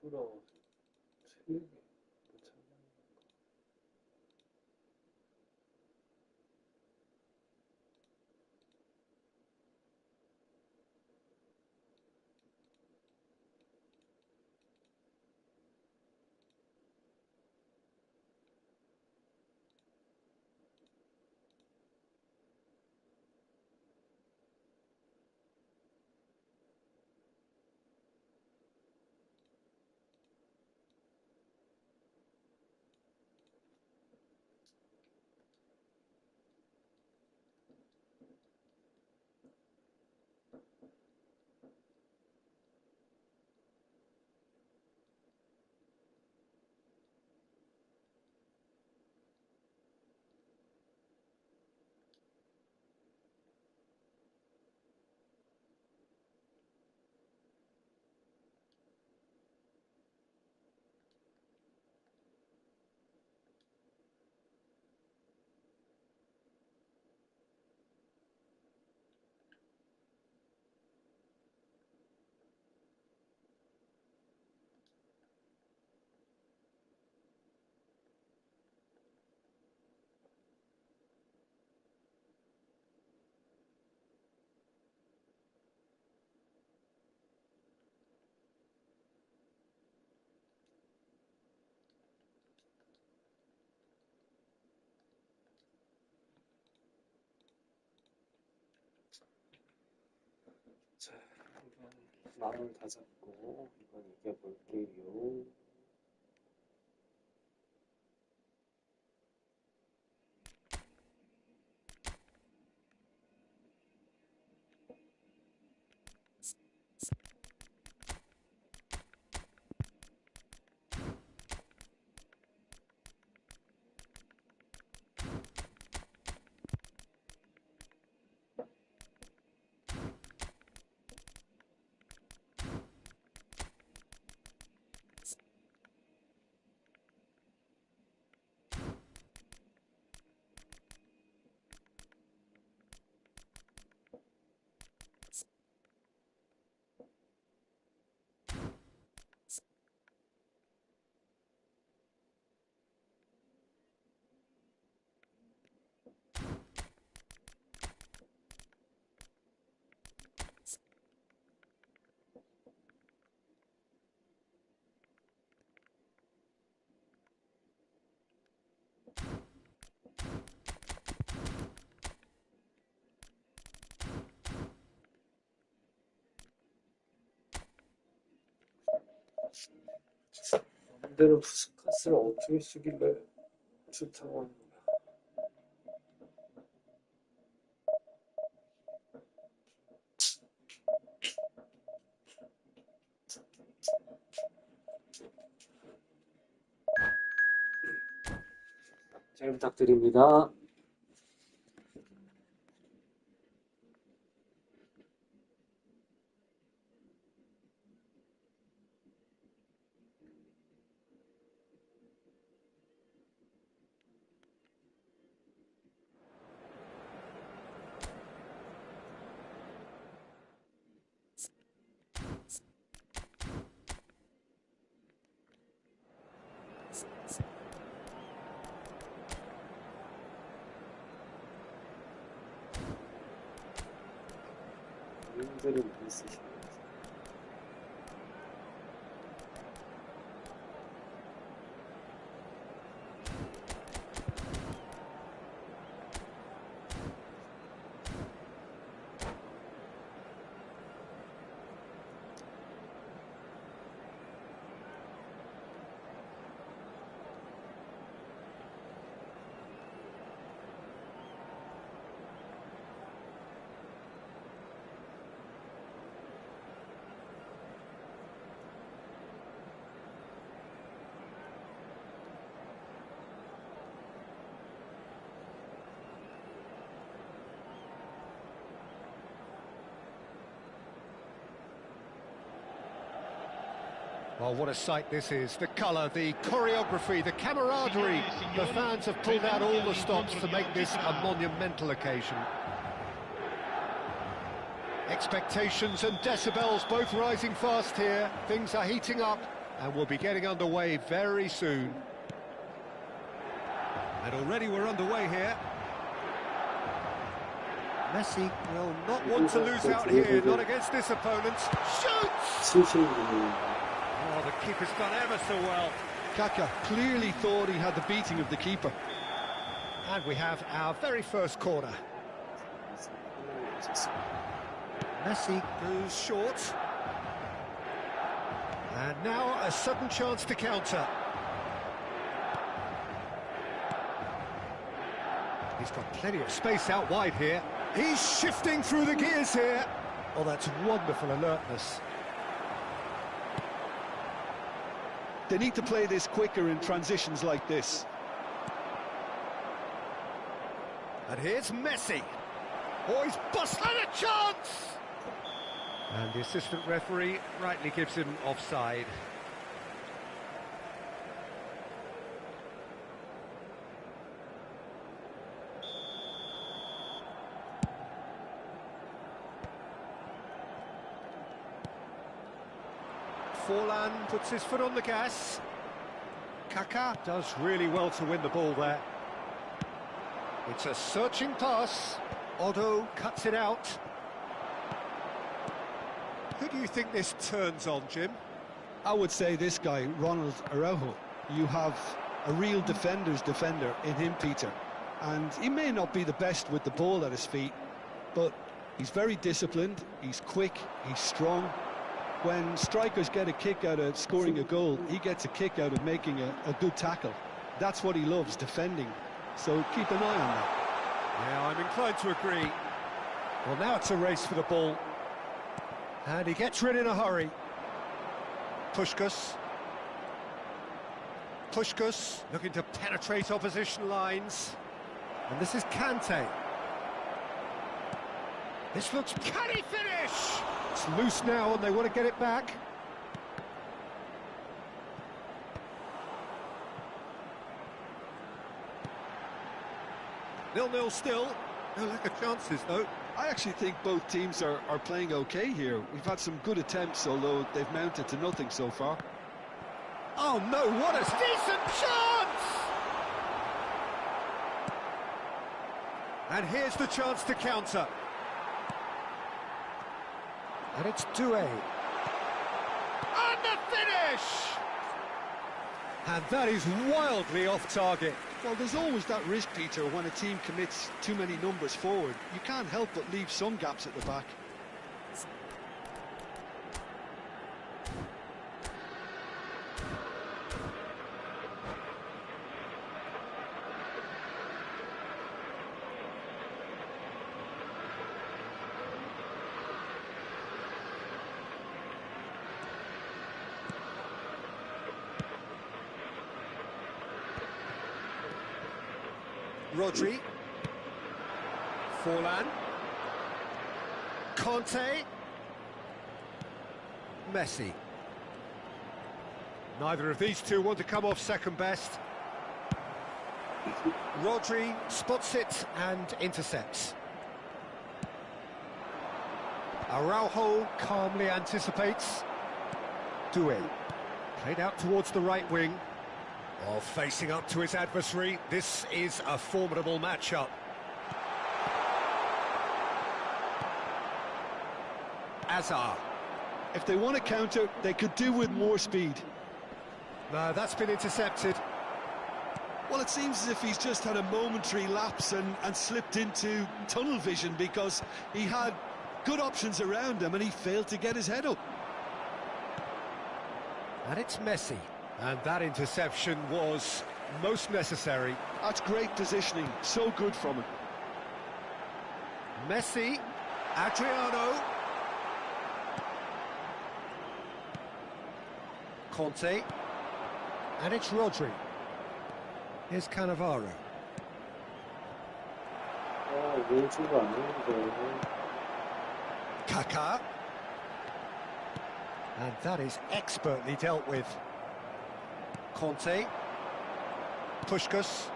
부러워. 체력이 못 참는 건가? 자, 이번 마음을 다잡고 이번 이겨볼게요. 맘대로 푸스카스를 어떻게 쓰길래 좋다고 하는 거야. 잘 부탁드립니다. 인들을 많이 쓰시는 거죠. Well, what a sight this is. The colour, the choreography, the camaraderie. The fans have pulled out all the stops to make this a monumental occasion. Expectations and decibels both rising fast here. Things are heating up. And we'll be getting underway very soon. And already we're underway here. Messi will not want to lose out here, not against this opponent. Shoots! 7분. Oh, the keeper's done ever so well. Kaká clearly thought he had the beating of the keeper. And we have our very first corner. Messi goes short. And now a sudden chance to counter. He's got plenty of space out wide here. He's shifting through the gears here. Oh, that's wonderful alertness. They need to play this quicker in transitions like this. And here's Messi. Oh, he's busted a chance! And the assistant referee rightly gives him offside. Forlan puts his foot on the gas. Kaká does really well to win the ball there. It's a searching pass. Otto cuts it out. Who do you think this turns on, Jim? I would say this guy, Ronald Araujo. You have a real defender's defender in him, Peter. And he may not be the best with the ball at his feet, but he's very disciplined, he's quick, he's strong. When strikers get a kick out of scoring a goal, he gets a kick out of making a good tackle. That's what he loves, defending. So keep an eye on that. Yeah, I'm inclined to agree. Well, now it's a race for the ball. And he gets rid in a hurry. Puskás. Puskás looking to penetrate opposition lines. And this is Kanté. This looks... Can he finish? It's loose now and they want to get it back. Nil-nil still. No lack of chances, though. I actually think both teams are playing okay here. We've had some good attempts, although they've mounted to nothing so far. Oh no, what a decent chance! And here's the chance to counter. And it's Doué. And the finish! And that is wildly off target. Well, there's always that risk, Peter, when a team commits too many numbers forward. You can't help but leave some gaps at the back. Rodri. Forlan. Kanté. Messi. Neither of these two want to come off second best. Rodri spots it and intercepts. Araujo calmly anticipates. Doué. Played out towards the right wing. Well, facing up to his adversary, this is a formidable matchup. Hazard. If they want to counter, they could do with more speed. No, that's been intercepted. Well, it seems as if he's just had a momentary lapse and slipped into tunnel vision because he had good options around him and he failed to get his head up. And it's Messi. And that interception was most necessary. That's great positioning, so good from him. Messi, Adriano. Kanté. And it's Rodri. Here's Cannavaro. Kaká. And that is expertly dealt with. Kanté. Puskás.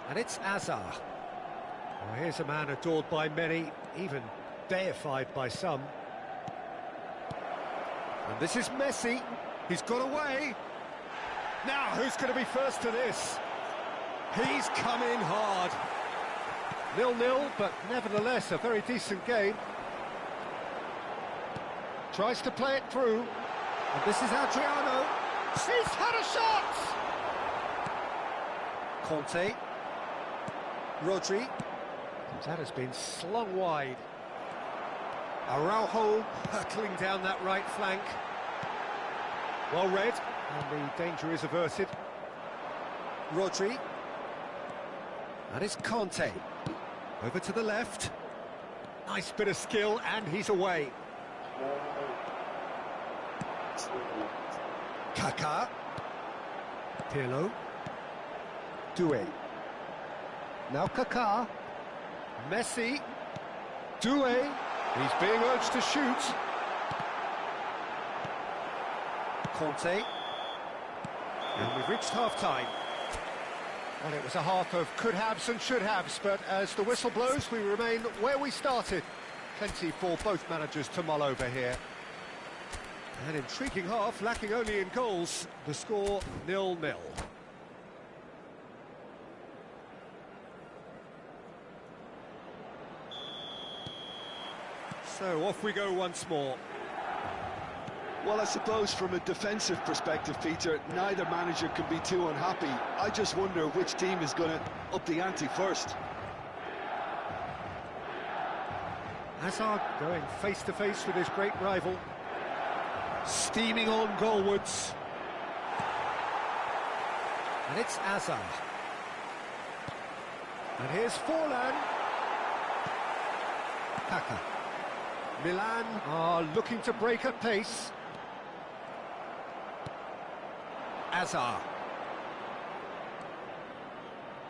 And it's Hazard. Well, here's a man adored by many, even deified by some. And this is Messi. He's got away. Now, who's going to be first to this? He's come in hard. 0-0, but nevertheless a very decent game. Tries to play it through. And this is Adriano. He's had a shot! Conte. Rodri. That has been slung wide. Araujo hurtling down that right flank. Well read, and the danger is averted. Rodri. That is Conte. Over to the left. Nice bit of skill, and he's away. Kaká. Pirlo. Doué. Now Kaká. Messi. Doué. He's being urged to shoot. Conte. And we've reached half-time. Well, it was a half of could-haves and should-haves, but as the whistle blows, we remain where we started. Plenty for both managers to mull over here. An intriguing half, lacking only in goals. The score 0-0. So off we go once more. Well, I suppose from a defensive perspective, Peter, neither manager can be too unhappy. I just wonder which team is going to up the ante first. Hazard going face-to-face with his great rival. Steaming on goalwards. And it's Hazard. And here's Forlan. Kaká. Milan are looking to break at pace. Hazard.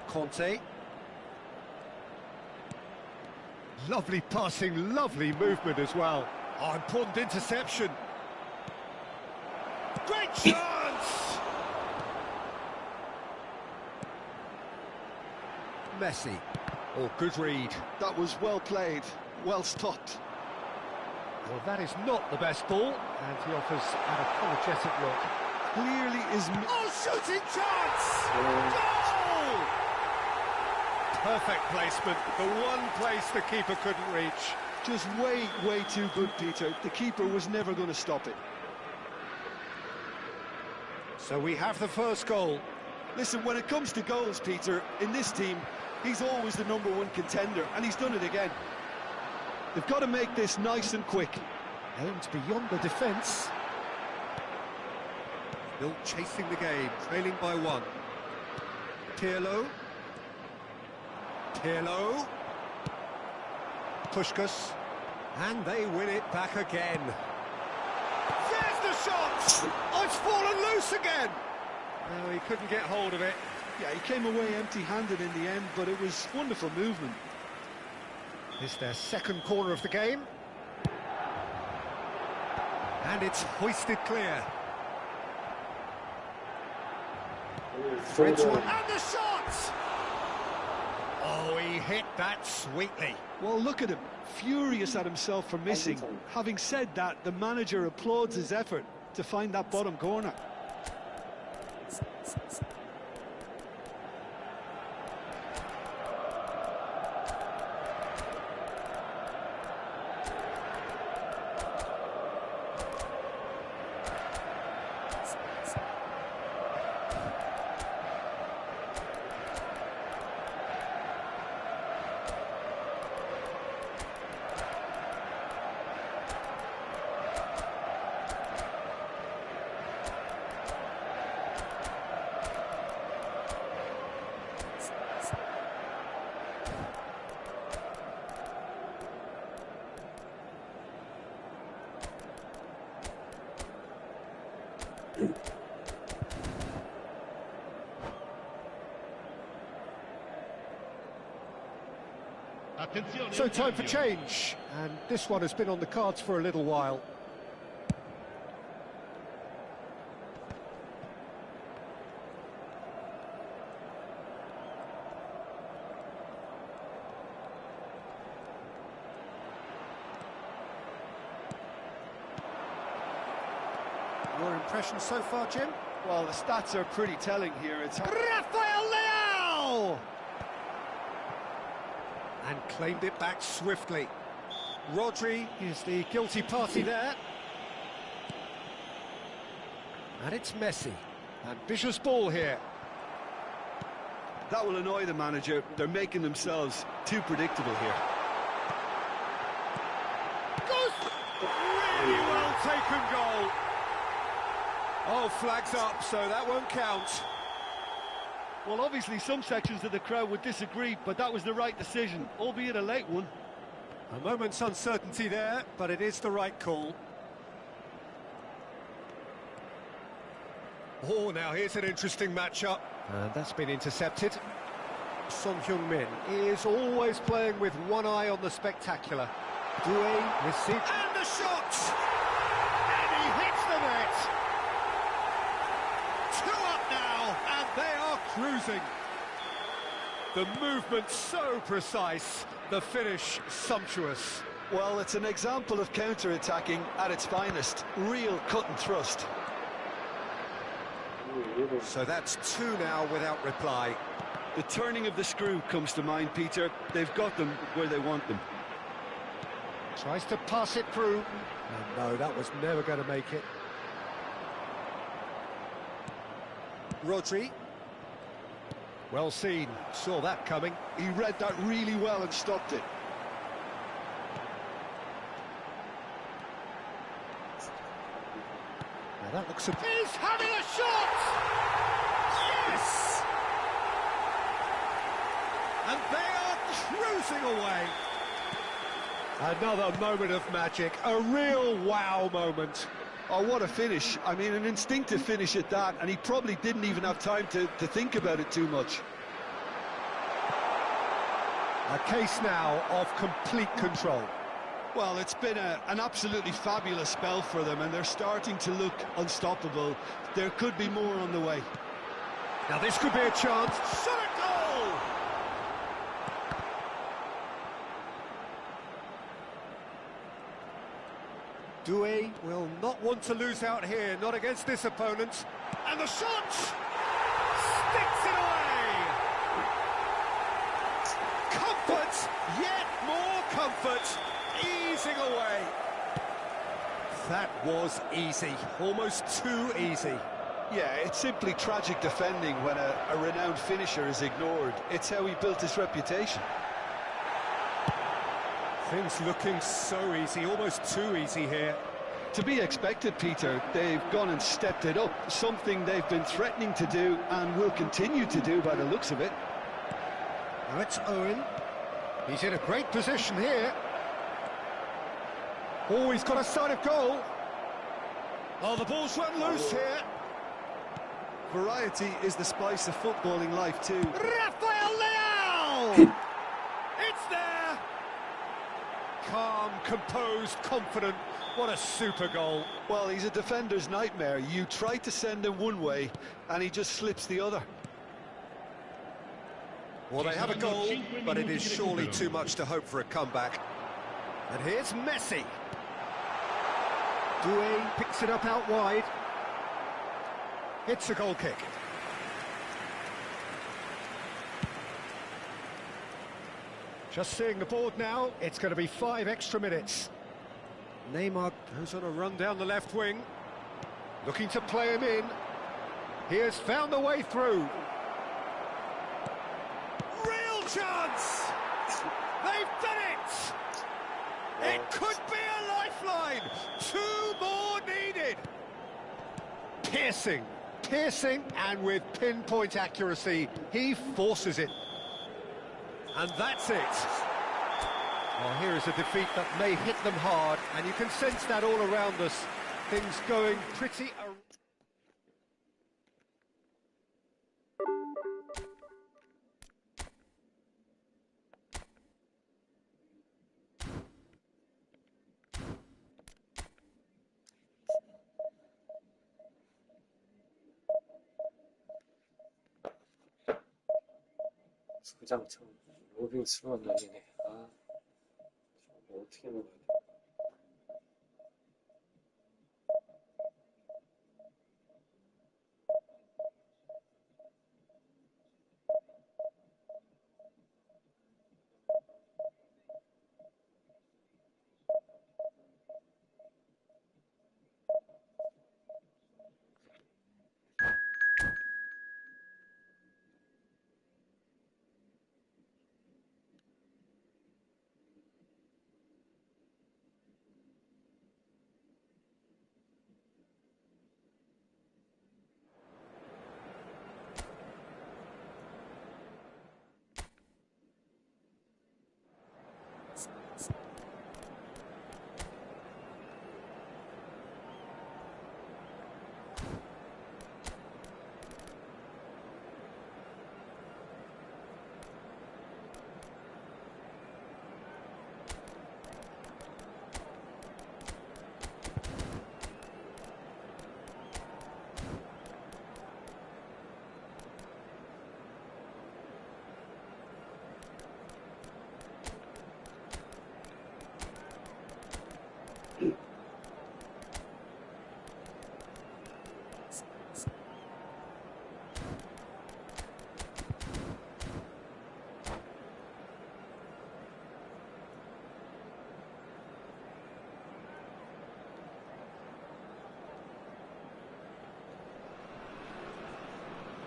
Conte. Lovely passing, lovely movement as well. Oh, important interception. Great chance! Messi. Oh, good read. That was well played, well stopped. Well, that is not the best ball, and he offers an apologetic look. Clearly is... Oh, shooting chance! Goal! Perfect placement, the one place the keeper couldn't reach. Just way too good, Peter. The keeper was never going to stop it. So we have the first goal. Listen, when it comes to goals, Peter, in this team, he's always the #1 contender, and he's done it again. They've got to make this nice and quick. Aimed beyond the defence. Still chasing the game, trailing by 1. Pirlo. Pirlo. Puskás. And they win it back again. There's the shot! Oh, it's fallen loose again! No, he couldn't get hold of it. Yeah, he came away empty-handed in the end, but it was wonderful movement. It's their second corner of the game. And it's hoisted clear. Further. And the shot! Oh, he hit that sweetly. Well, look at him, furious at himself for missing. Having said that, the manager applauds his effort to find that bottom corner. So time for change, and this one has been on the cards for a little while. Your impression so far, Jim? Well, the stats are pretty telling here. It's Rafael Leao! And claimed it back swiftly. Rodri is the guilty party there. And it's Messi. Ambitious ball here. That will annoy the manager. They're making themselves too predictable here. Goes! Really well taken goal. Oh, flags up, so that won't count. Well, obviously some sections of the crowd would disagree, but that was the right decision, albeit a late one. A moment's uncertainty there, but it is the right call. Oh, now here's an interesting matchup. And that's been intercepted. Son Heung-min is always playing with one eye on the spectacular. Doué receives... And the shot! And he hits the net! 2 up now, and they are cruising. The movement so precise, the finish sumptuous. Well, it's an example of counter-attacking at its finest. Real cut and thrust. So that's 2 now without reply. The turning of the screw comes to mind, Peter. They've got them where they want them. Tries to pass it through. And no, that was never going to make it. Rodri. Well seen. Saw that coming. He read that really well and stopped it. Now that looks... He's having a shot! Yes! And they are cruising away. Another moment of magic, a real wow moment. Oh, what a finish. I mean, an instinctive finish at that, and he probably didn't even have time to think about it too much. A case now of complete control. Well, it's been an absolutely fabulous spell for them, and they're starting to look unstoppable. There could be more on the way. Now this could be a chance. Shot a goal! Doué will not want to lose out here, not against this opponent. And the shot! Sticks it away! Comfort! Yet more comfort! Easing away. That was easy, almost too easy. Yeah, it's simply tragic defending when a renowned finisher is ignored. It's how he built his reputation. Things looking so easy, almost too easy here. To be expected, Peter. They've gone and stepped it up, something they've been threatening to do and will continue to do by the looks of it. Now it's Owen. He's in a great position here. Oh, he's got a sight of goal. Oh, the ball's run loose here. Variety is the spice of footballing life too. Rafael Leao! It's there! Calm, composed, confident. What a super goal. Well, he's a defender's nightmare. You try to send him one way, and he just slips the other. Well, they have a goal, but it is surely too much to hope for a comeback. And here's Messi. Doué picks it up out wide. It's a goal kick. Just seeing the board now, it's going to be 5 extra minutes. Neymar goes on a run down the left wing, looking to play him in. He has found a way through. Real chance! They've done it! It could be a lifeline! 2 more needed! Piercing, and with pinpoint accuracy, he forces it. And that's it. Well, here is a defeat that may hit them hard, and you can sense that all around us. Things going pretty... 소장청 로빙 스루한 날이네. 아, 저거 어떻게 먹어야 돼?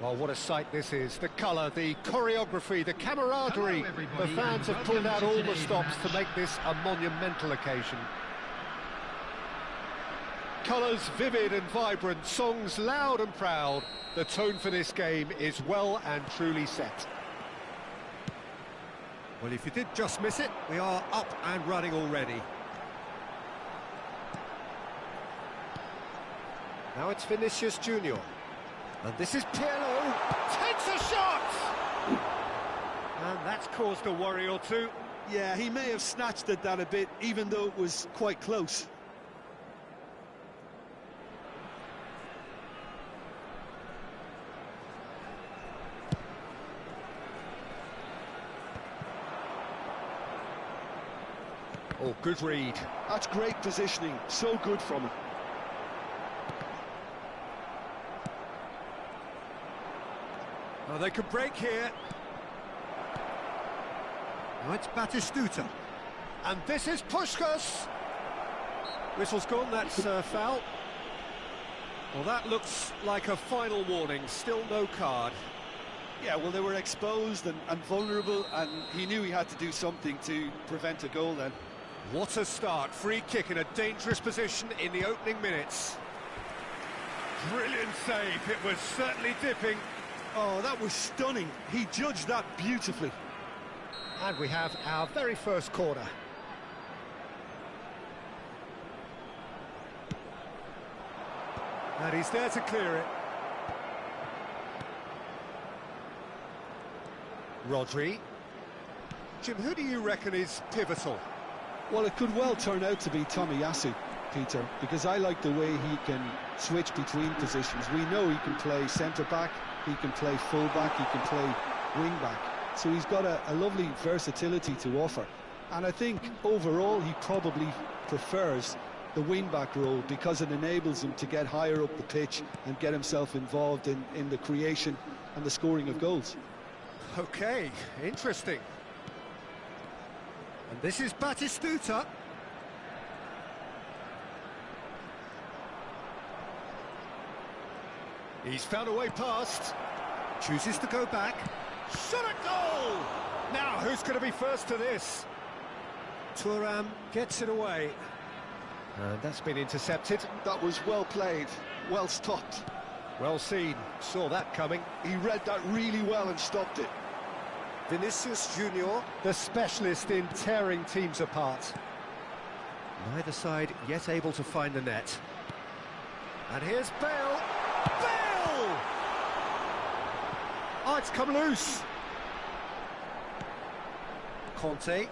Well, what a sight this is. The colour, the choreography, the camaraderie. Hello, everybody, The fans and have pulled out welcome to all the today's stops to match. make this a monumental occasion. Colours vivid and vibrant, songs loud and proud. The tone for this game is well and truly set. Well, if you did just miss it, we are up and running already. Now it's Vinicius Junior. And this is Pirlo. Takes a shot! And that's caused a worry or two. Yeah, he may have snatched at that a bit, even though it was quite close. Oh, good read. That's great positioning, so good from him. Now they can break here. Now it's Batistuta. And this is Puskás. Whistle's gone, that's foul. Well, that looks like a final warning, still no card. Yeah, well, they were exposed and vulnerable, and he knew he had to do something to prevent a goal then. What a start, free kick in a dangerous position in the opening minutes. Brilliant save, it was certainly dipping. Oh, that was stunning. He judged that beautifully. And we have our very first corner. And he's there to clear it. Rodri. Jim, who do you reckon is pivotal? Well, it could well turn out to be Tomiyasu, Peter, because I like the way he can switch between positions. We know he can play centre-back, he can play full-back, he can play wing-back. So he's got a lovely versatility to offer. And I think overall he probably prefers the wing-back role because it enables him to get higher up the pitch and get himself involved in the creation and the scoring of goals. Okay, interesting. And this is Batistuta. He's found a way past. Chooses to go back. Shot at goal! Now, who's going to be first to this? Thuram gets it away. And that's been intercepted. That was well played, well stopped. Well seen, saw that coming. He read that really well and stopped it. Vinicius Junior, the specialist in tearing teams apart. Neither side yet able to find the net. And here's Bale. Bale! Oh, it's come loose. Conte.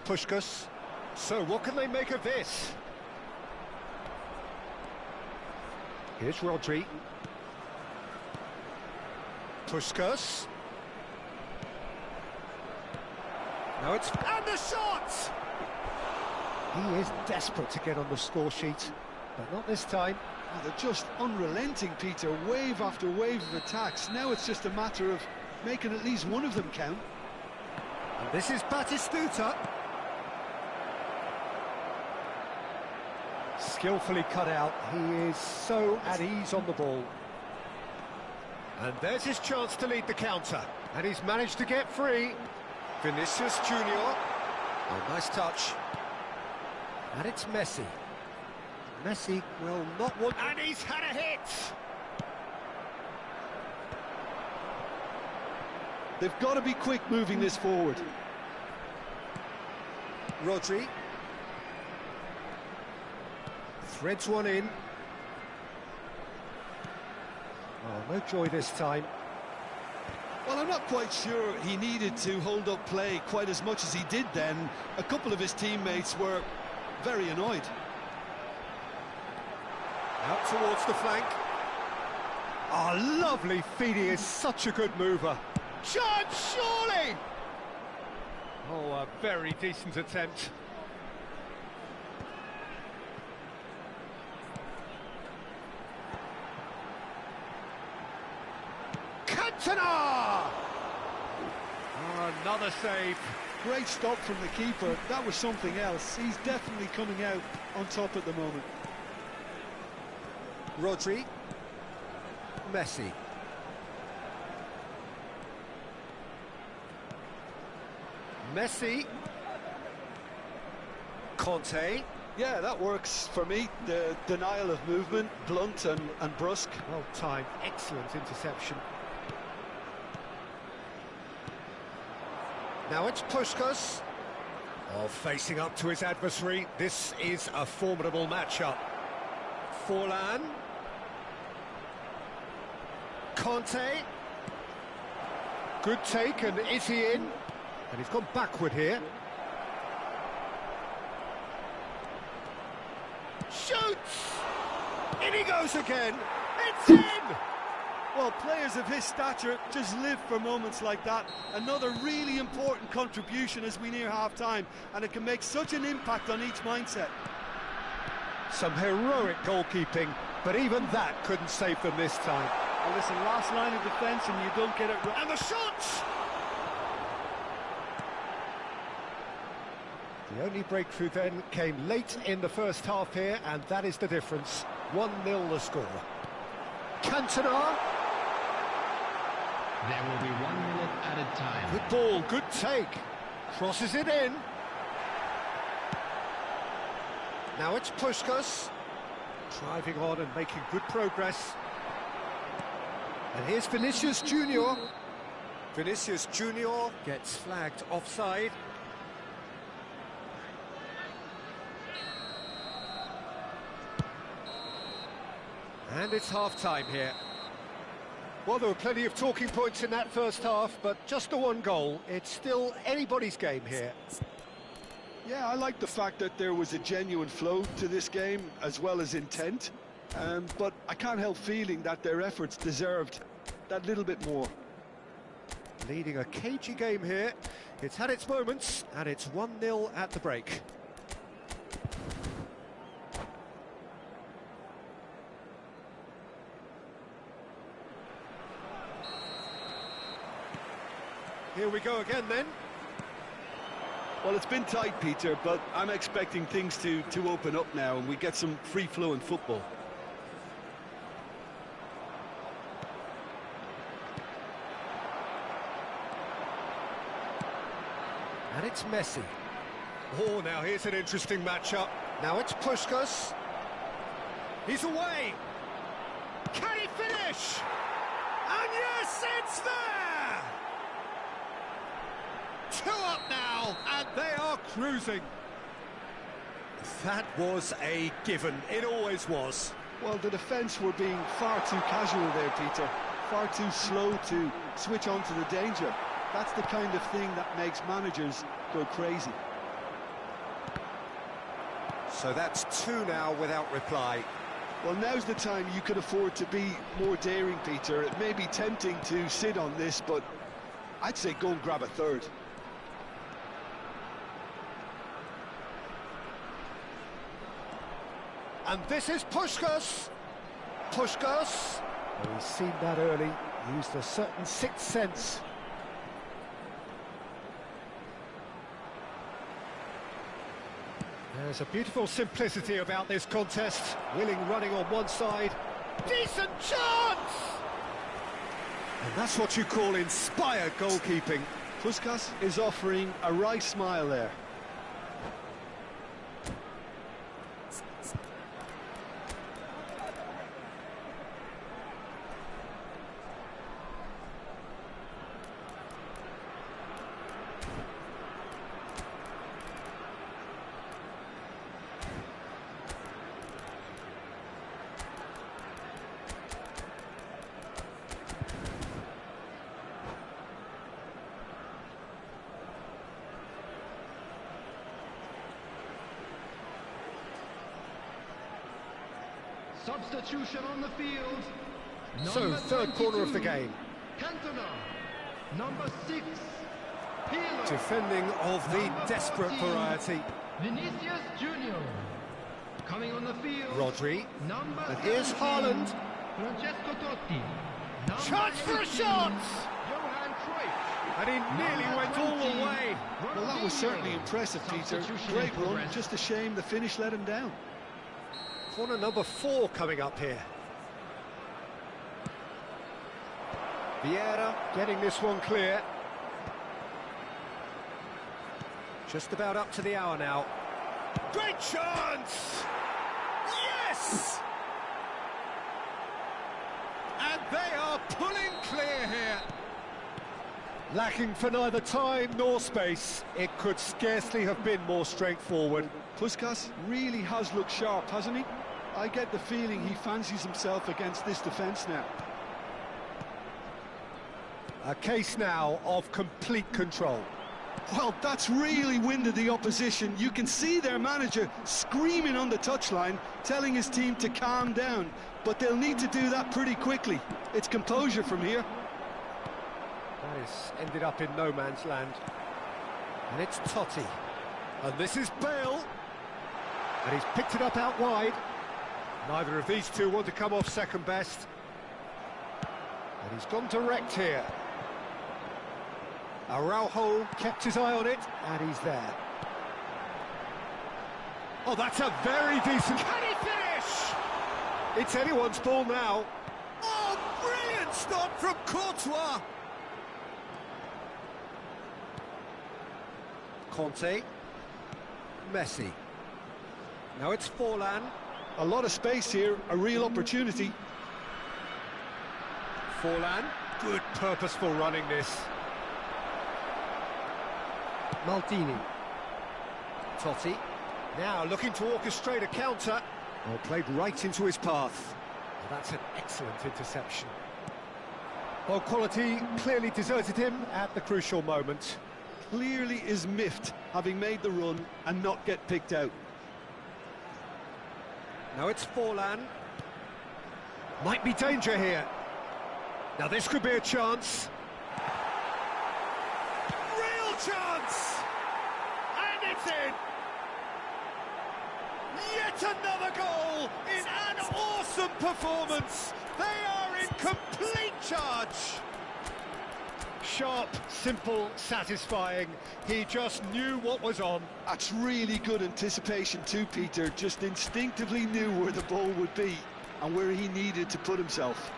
Puskás. So, what can they make of this? Here's Rodri. Puskás. Now it's... And the shot! He is desperate to get on the score sheet, but not this time. Oh, they're just unrelenting, Peter. Wave after wave of attacks. Now it's just a matter of making at least one of them count. And this is Batistuta. Skillfully cut out. He is so at ease on the ball. And there's his chance to lead the counter. And he's managed to get free. Vinicius Junior. Oh, nice touch. And it's Messi. Messi will not want... And he's had a hit! They've got to be quick moving this forward. Rodri. Threads one in. Oh, no joy this time. Well, I'm not quite sure he needed to hold up play quite as much as he did then. A couple of his teammates were very annoyed. Out towards the flank. Oh, lovely feed. He is such a good mover. Chance, surely! Oh, a very decent attempt. Cantona! Oh, another save. Great stop from the keeper. That was something else. He's definitely coming out on top at the moment. Rodri. Messi. Messi. Conte. Yeah, that works for me. The denial of movement, blunt and brusque. Well timed, excellent interception. Now it's Puskás. Oh, facing up to his adversary. This is a formidable matchup. Forlan. Conte. Good take, and is he in? And he's gone backward here. Shoots! In he goes again. It's in! Well, players of his stature just live for moments like that. Another really important contribution as we near half-time, and it can make such an impact on each mindset. Some heroic goalkeeping, but even that couldn't save them this time. Well, listen, last line of defence and you don't get it right. And the shot! The only breakthrough then came late in the first half here, and that is the difference. 1-0 the score. Cantona. There will be 1 minute added time. Good ball, good take. Crosses it in. Now it's Puskás. Driving on and making good progress. And here's Vinicius Junior. Vinicius Junior gets flagged offside. And it's half-time here. Well, there were plenty of talking points in that first half, but just the one goal. It's still anybody's game here. Yeah, I like the fact that there was a genuine flow to this game, as well as intent. But I can't help feeling that their efforts deserved that little bit more. Leading a cagey game here. It's had its moments, and it's 1-0 at the break. Here we go again then. Well, it's been tight, Peter, but I'm expecting things to open up now and we get some free-flowing football. And it's Messi. Oh, now here's an interesting matchup. Now it's Puskás. He's away. Can he finish? And yes, it's there! 2 up now, and they are cruising. That was a given. It always was. Well, the defence were being far too casual there, Peter. Far too slow to switch on to the danger. That's the kind of thing that makes managers go crazy. So that's 2 now without reply. Well, now's the time you could afford to be more daring, Peter. It may be tempting to sit on this, but I'd say go and grab a third. And this is Puskás. Puskás. Well, he's seen that early, used a certain sixth sense. There's a beautiful simplicity about this contest. Willing running on one side. Decent chance! And that's what you call inspired goalkeeping. Puskás is offering a wry smile there. Substitution on the field. So, third corner of the game. Cantona. Number 6. Pirlo. Defending of the Number desperate 14, variety. Vinicius Junior. Coming on the field. Rodri. Number And here's 17, Haaland. Francesco Totti. Number Chance for a 18, shot! Johan Cruyff. And he nearly went all the way. Well, that was certainly impressive, Peter. Substitution Great in run, progress. just a shame the finish let him down. Corner number 4 coming up here. Vieira getting this one clear. Just about up to the hour now. Great chance! Yes! And they are pulling clear here. Lacking for neither time nor space. It could scarcely have been more straightforward. Puskás really has looked sharp, hasn't he? I get the feeling he fancies himself against this defence now. A case now of complete control. Well, that's really winded the opposition. You can see their manager screaming on the touchline, telling his team to calm down. But they'll need to do that pretty quickly. It's composure from here. That has ended up in no man's land. And it's Totti. And this is Bale. And he's picked it up out wide. Neither of these two want to come off second best. And he's gone direct here. Araujo kept his eye on it, and he's there. Oh, that's a very decent... Can he finish? It's anyone's ball now. Oh, brilliant stop from Courtois. Conte. Messi. Now it's Forlan. A lot of space here, a real opportunity. Forlan. Good purposeful running this. Maldini. Totti. Now looking to orchestrate a counter. Oh, played right into his path. Well, that's an excellent interception. Well, quality clearly deserted him at the crucial moment. Clearly is miffed, having made the run and not get picked out. Now it's Forlan. Might be danger here. Now this could be a chance. Real chance! And it's in! Yet another goal in an awesome performance! They are in complete charge! Sharp, simple, satisfying. He just knew what was on. That's really good anticipation too, Peter. Just instinctively knew where the ball would be and where he needed to put himself.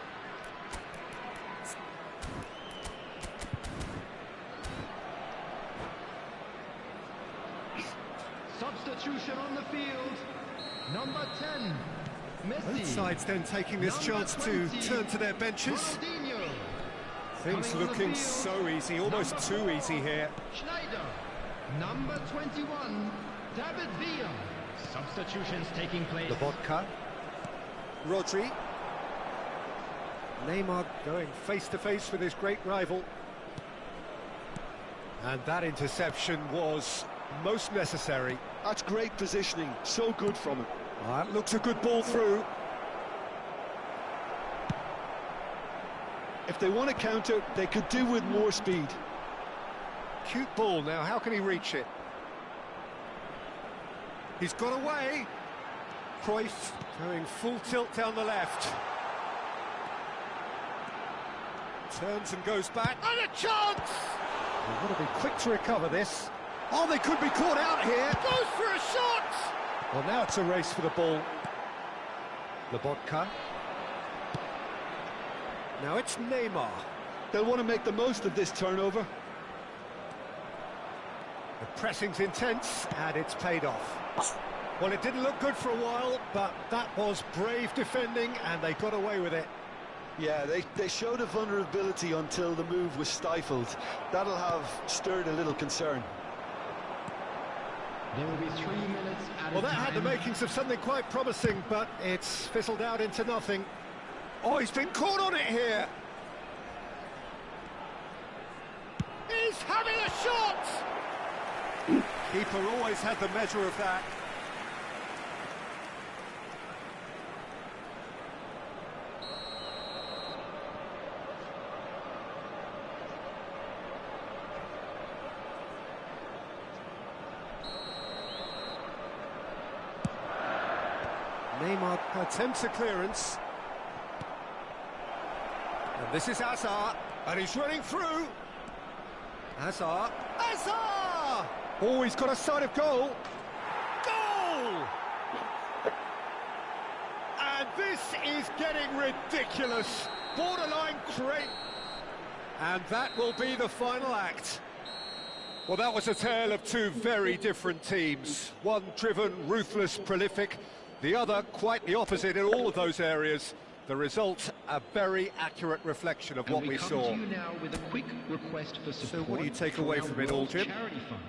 Substitution on the field. Number 10, Messi. Both sides then taking this chance to turn to their benches. Ronaldinho. Things looking so easy, almost too easy here. Schneider. Number 21, David Villa. Substitutions taking place. Lobotka. Rodri. Neymar going face-to-face with his great rival. And that interception was most necessary. That's great positioning, so good from him. That looks a good ball through. If they want to counter, they could do with more speed. Cute ball now, how can he reach it? He's got away. Cruyff going full tilt down the left. Turns and goes back. And a chance! They've got to be quick to recover this. Oh, they could be caught out here. Goes for a shot! Well, now it's a race for the ball. Lobotka. Now it's Neymar. They'll want to make the most of this turnover. The pressing's intense, and it's paid off. Well, it didn't look good for a while, but that was brave defending, and they got away with it. Yeah, they showed a vulnerability until the move was stifled. That'll have stirred a little concern. There will be 3 minutes at Well, that had the makings of something quite promising, but it's fizzled out into nothing. Oh, he's been caught on it here. He's having a shot! Keeper always had the measure of that. Neymar attempts a clearance. And this is Hazard, and he's running through. Hazard. Hazard! Oh, he's got a sight of goal. Goal! And this is getting ridiculous. Borderline crazy. And that will be the final act. Well, that was a tale of two very different teams. One driven, ruthless, prolific. The other quite the opposite in all of those areas. The result, a very accurate reflection of what we saw. To you now with a quick request for support. So what do you take away from it all, Jim? Charity fund.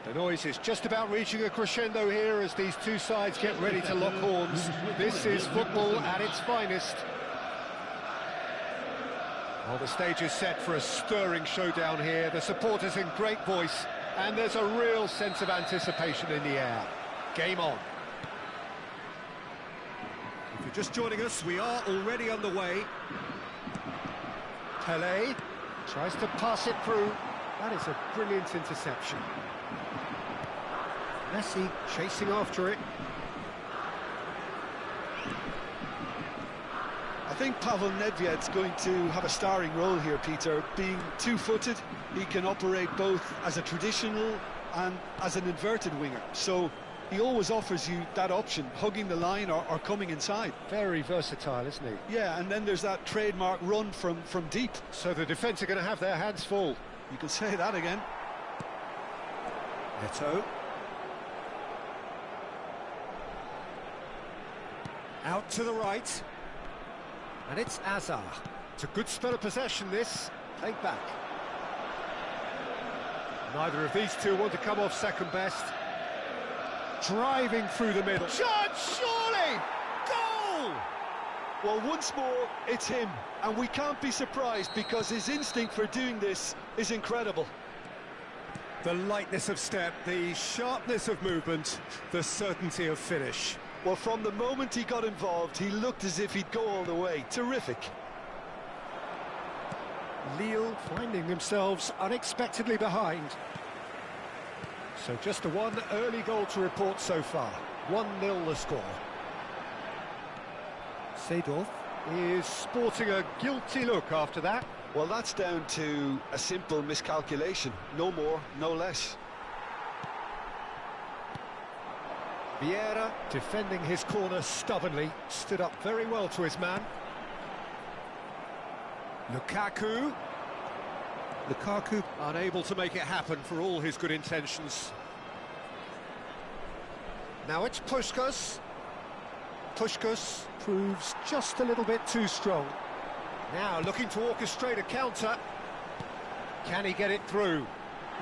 The noise is just about reaching a crescendo here as these two sides get ready to lock horns. This is football at its finest. Well, the stage is set for a stirring showdown here. The supporters in great voice, and there's a real sense of anticipation in the air. Game on. If you're just joining us, we are already underway. Pelé tries to pass it through. That is a brilliant interception. Messi chasing after it. I think Pavel Nedved's going to have a starring role here, Peter. Being two-footed, he can operate both as a traditional and as an inverted winger. So he always offers you that option, hugging the line or coming inside. Very versatile, isn't he? Yeah, and then there's that trademark run from deep. So the defence are going to have their hands full. You can say that again. Neto. Out to the right. And it's Azar. It's a good spell of possession, this. Played back. Neither of these two want to come off second best. Driving through the middle. Shot, surely! Goal! Well, once more, it's him. And we can't be surprised because his instinct for doing this is incredible. The lightness of step, the sharpness of movement, the certainty of finish. Well, from the moment he got involved, he looked as if he'd go all the way. Terrific. Lille finding themselves unexpectedly behind. So just a one early goal to report so far. 1-0 the score. Seedorf is sporting a guilty look after that. Well, that's down to a simple miscalculation. No more, no less. Vieira defending his corner stubbornly, stood up very well to his man. Lukaku. Lukaku unable to make it happen for all his good intentions. Now it's Puskás. Puskás proves just a little bit too strong. Now looking to orchestrate a counter. Can he get it through?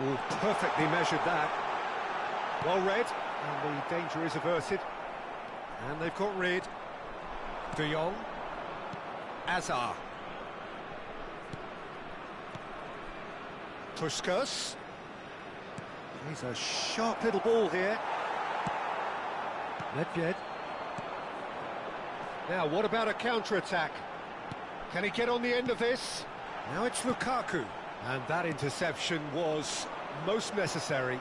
Oh, perfectly measured that. Well read, and the danger is averted. And they've got rid. De Jong. Hazard. Puskás. He's a sharp little ball here. Nedved. Now, what about a counter-attack? Can he get on the end of this? Now it's Lukaku. And that interception was most necessary.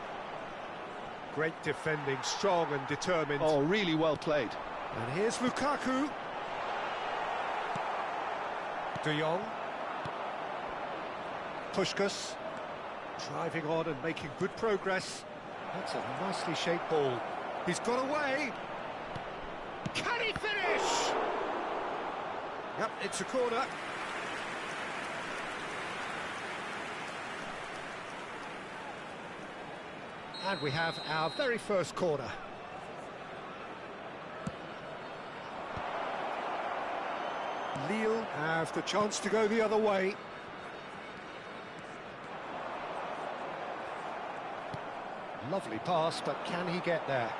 Great defending, strong and determined. Oh, really well played. And here's Lukaku. De Jong. Puskás. Driving on and making good progress. That's a nicely shaped ball. He's got away. Can he finish? Yep, it's a corner. And we have our very first corner. Lille have the chance to go the other way. Lovely pass, but can he get there?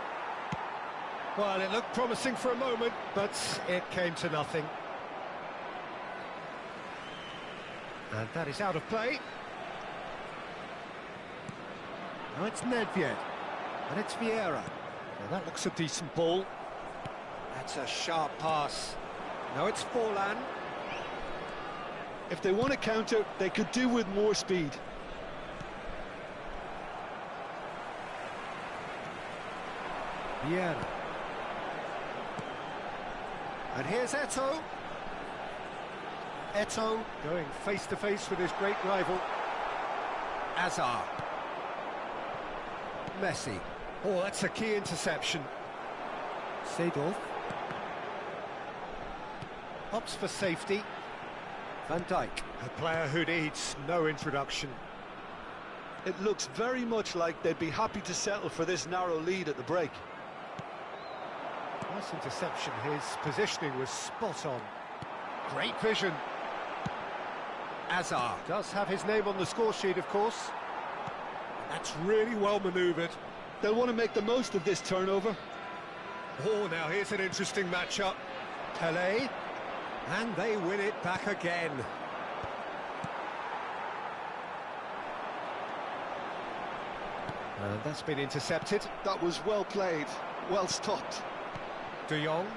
Well, it looked promising for a moment, but it came to nothing. And that is out of play. Now it's Nedved, and it's Vieira. Now that looks a decent ball. That's a sharp pass. Now it's Forlan. If they want to counter, they could do with more speed. Vieira. And here's Eto'o. Eto'o going face-to-face with his great rival. Hazard. Messi. Oh, that's a key interception. Seedorf. Opts for safety. Van Dijk, a player who needs no introduction. It looks very much like they'd be happy to settle for this narrow lead at the break. Nice interception. His positioning was spot on. Great vision. Hazard does have his name on the score sheet, of course. That's really well manoeuvred. They'll want to make the most of this turnover. Oh, now here's an interesting matchup. Pelé, and they win it back again. And that's been intercepted. That was well played, well stopped. De Jong,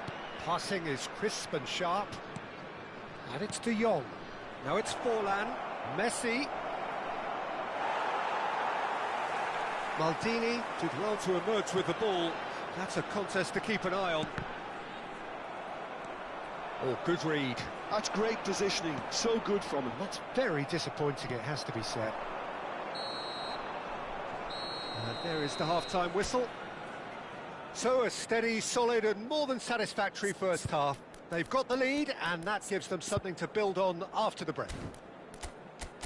passing is crisp and sharp. And it's De Jong. Now it's Forlan, Messi. Maldini did well to emerge with the ball. That's a contest to keep an eye on. Oh, good read. That's great positioning, so good from him. That's very disappointing, it has to be said. And there is the half-time whistle. So a steady, solid and more than satisfactory first half. They've got the lead and that gives them something to build on after the break.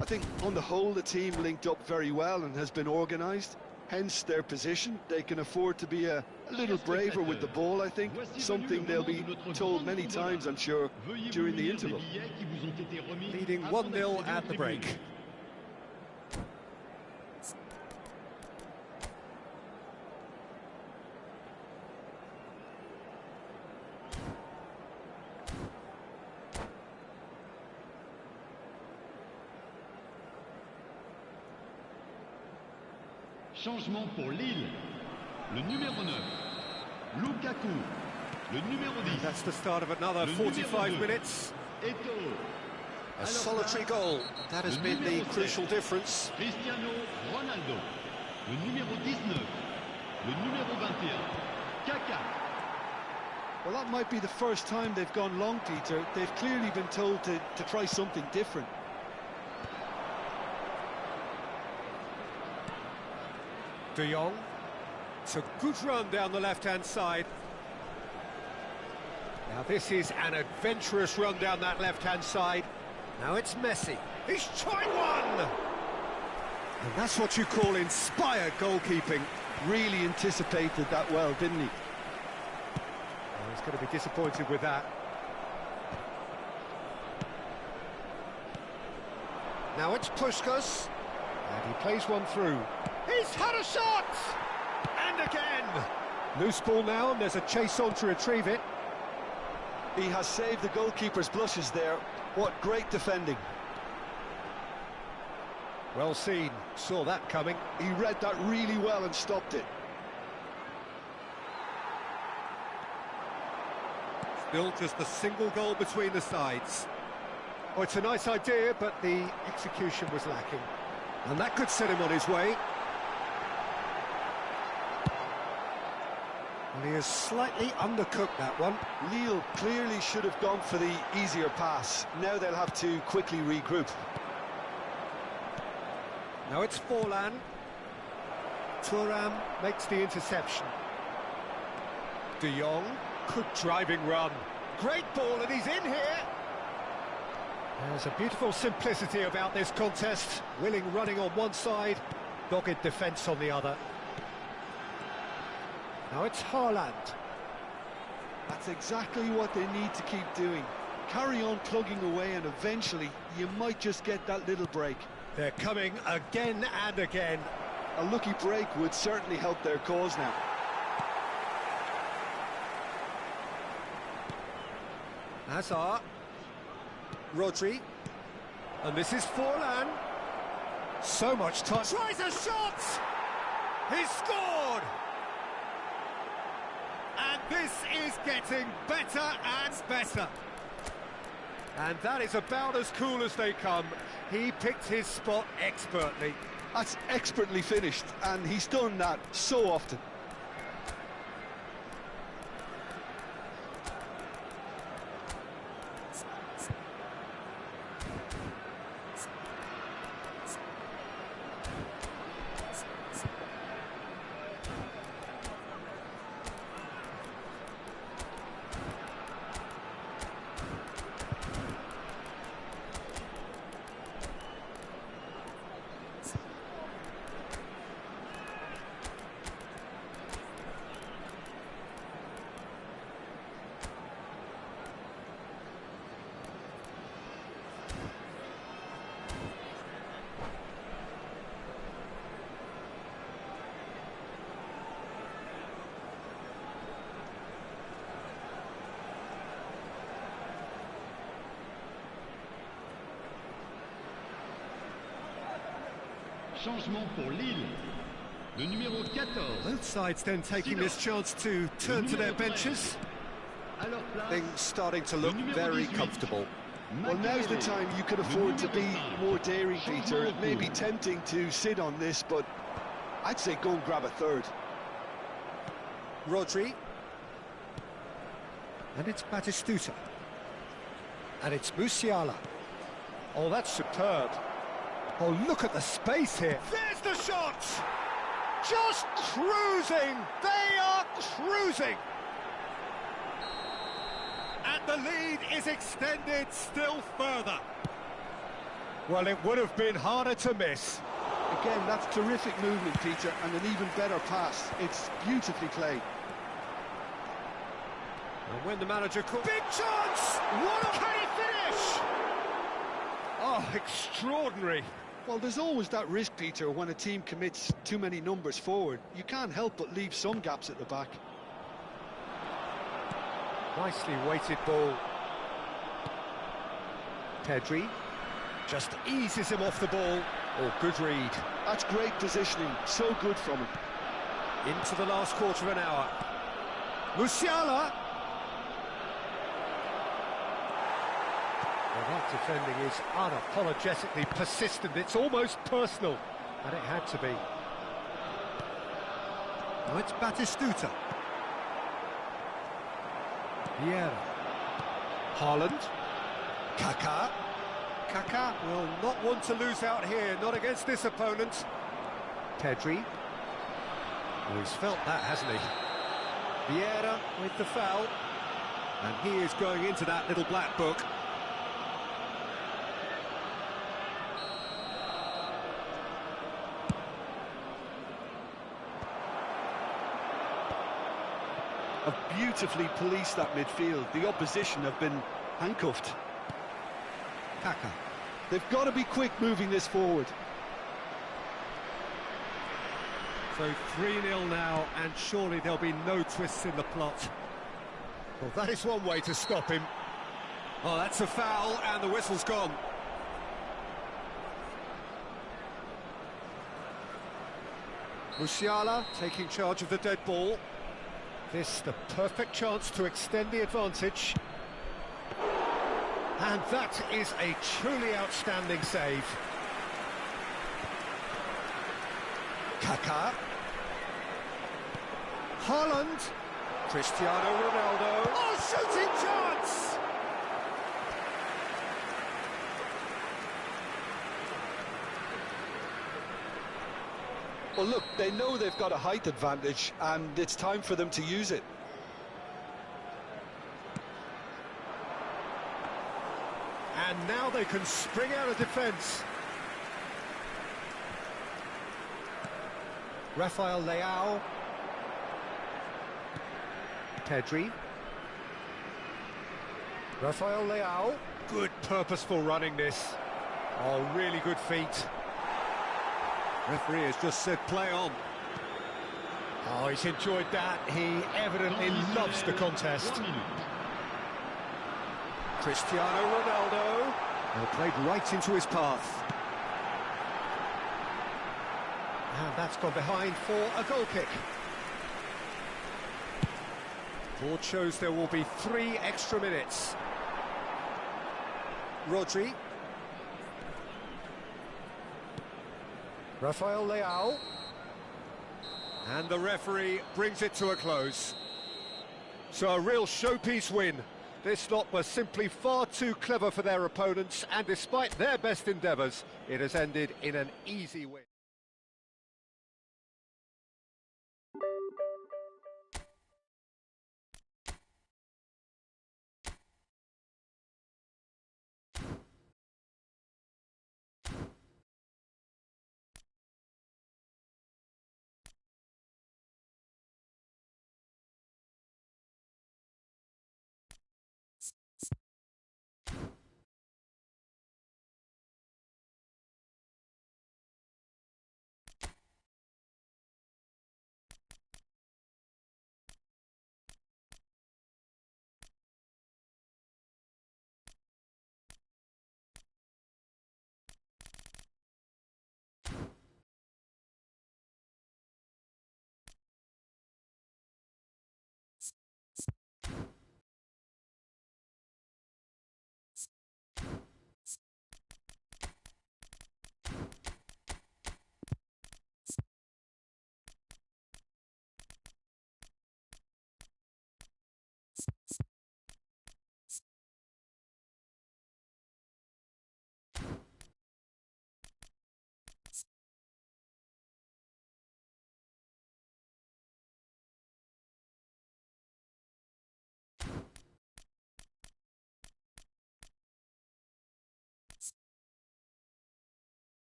I think on the whole the team linked up very well and has been organised. Hence their position. They can afford to be a little braver with the ball, I think. Something they'll be told many times, I'm sure, during the interval. Leading 1-0 at the break. Changement pour Lille. Le numéro 9, Lukaku. Le numéro 10. That's the start of another 45 minutes. Eto'o. A solitary goal. That has been the crucial difference. Cristiano Ronaldo. Le numéro 19. Le numéro 21. Kaka. Well, that might be the first time they've gone long, Peter. They've clearly been told to try something different. De Jong. It's a good run down the left-hand side. Now this is an adventurous run down that left-hand side. Now it's Messi. He's tried one! And that's what you call inspired goalkeeping. Really anticipated that well, didn't he? Oh, he's going to be disappointed with that. Now it's Puskás, and he plays one through. He's had a shot! And again! Loose ball now, and there's a chase on to retrieve it. He has saved the goalkeeper's blushes there. What great defending. Well seen, saw that coming. He read that really well and stopped it. Still just a single goal between the sides. Oh, it's a nice idea, but the execution was lacking. And that could set him on his way. And he has slightly undercooked that one. Lille clearly should have gone for the easier pass. Now they'll have to quickly regroup. Now it's Forlan. Thuram makes the interception. De Jong, good driving run. Great ball, and he's in here. There's a beautiful simplicity about this contest. Willing running on one side, dogged defence on the other. Now it's Haaland. That's exactly what they need to keep doing. Carry on plugging away, and eventually you might just get that little break. They're coming again and again. A lucky break would certainly help their cause now. Hazard. Rodri. And this is Forlan. So much touch. Tries a shot! He's scored! And this is getting better and better. And that is about as cool as they come. He picked his spot expertly. That's expertly finished, and he's done that so often. Changement pour Lille. Le numéro 14. Both sides then taking this chance to turn to their benches. Things starting to look very comfortable. Well, now's the time you could afford to be more daring, Peter. It may be tempting to sit on this, but I'd say go and grab a third. Rodri. And it's Batistuta. And it's Musiala. Oh, that's superb. Oh, look at the space here. There's the shot! Just cruising! They are cruising! And the lead is extended still further. Well, it would have been harder to miss. Again, that's terrific movement, Peter, and an even better pass. It's beautifully played. And when the manager calls... Big chance! What a... Can he finish? Oh, extraordinary. Well, there's always that risk, Peter, when a team commits too many numbers forward. You can't help but leave some gaps at the back. Nicely weighted ball. Pedri just eases him off the ball. Oh, good read. That's great positioning, so good from him. Into the last quarter of an hour. Musiala! Well, that defending is unapologetically persistent. It's almost personal, and it had to be. Now it's Batistuta. Vieira. Haaland. Kaká. Kaká will not want to lose out here, not against this opponent. Pedri. Oh, he's felt that, hasn't he? Vieira with the foul. And he is going into that little black book. have beautifully policed that midfield. The opposition have been handcuffed. Kaka. They've got to be quick moving this forward. So 3-0 now, and surely there'll be no twists in the plot. Well, that is one way to stop him. Oh, that's a foul, and the whistle's gone. Musiala taking charge of the dead ball. This the perfect chance to extend the advantage. And that is a truly outstanding save. Kaka. Haaland. Cristiano Ronaldo. Oh, shooting chance! Well, look, they know they've got a height advantage, and it's time for them to use it. And now they can spring out of defence. Rafael Leao. Pedri. Rafael Leao. Good purposeful running this. Oh, really good feet. Referee has just said play on. Oh, he's enjoyed that. He evidently loves the contest. Cristiano Ronaldo. Well, played right into his path. And that's gone behind for a goal kick. Board shows there will be 3 extra minutes. Rodri. Rafael Leao. And the referee brings it to a close. So a real showpiece win. This lot were simply far too clever for their opponents, and despite their best endeavours, it has ended in an easy win.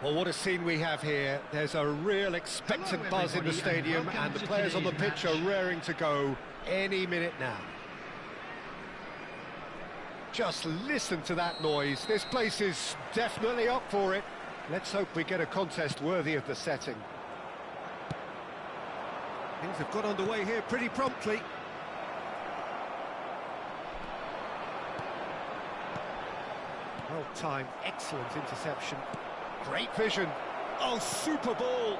Well, what a scene we have here. There's a real expectant Hello, buzz in the everybody, and stadium, welcome and the to players on the today's pitch match. are raring to go any minute now. Just listen to that noise. This place is definitely up for it. Let's hope we get a contest worthy of the setting. Things have got underway here pretty promptly. Well-timed, excellent interception. Great vision. Oh, super ball!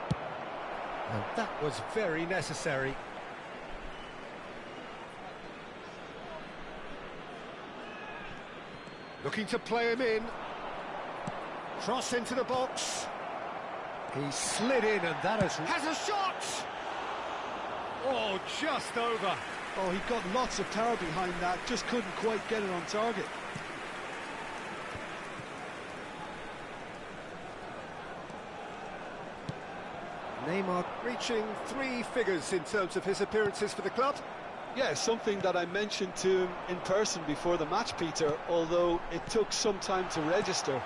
And that was very necessary. Looking to play him in. Cross into the box. He slid in, and that has a shot! Oh, just over. Oh, he got lots of power behind that, just couldn't quite get it on target. Neymar reaching 3 figures in terms of his appearances for the club. Yeah, something that I mentioned to him in person before the match, Peter, although it took some time to register.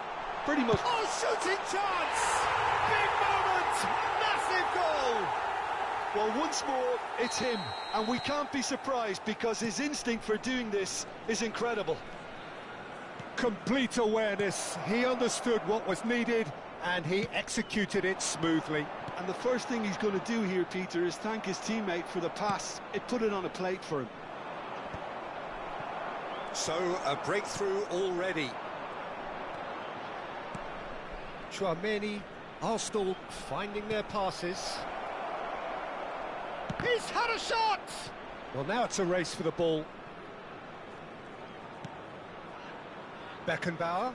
Pretty much... Oh, shooting chance! Big moment! Massive goal! Well, once more, it's him, and we can't be surprised because his instinct for doing this is incredible. Complete awareness. He understood what was needed, and he executed it smoothly. And the first thing he's going to do here, Peter, is thank his teammate for the pass. It put it on a plate for him. So, a breakthrough already. Tchouaméni, Arsenal finding their passes. He's had a shot! Well, now it's a race for the ball. Beckenbauer.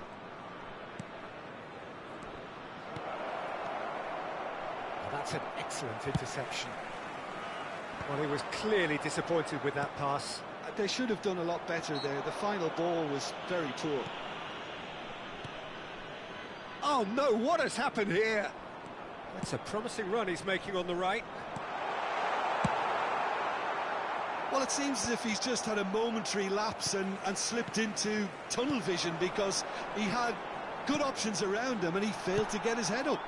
That's an excellent interception. Well, he was clearly disappointed with that pass. They should have done a lot better there. The final ball was very poor. Oh no, what has happened here? That's a promising run he's making on the right. Well, it seems as if he's just had a momentary lapse and slipped into tunnel vision because he had good options around him and he failed to get his head up.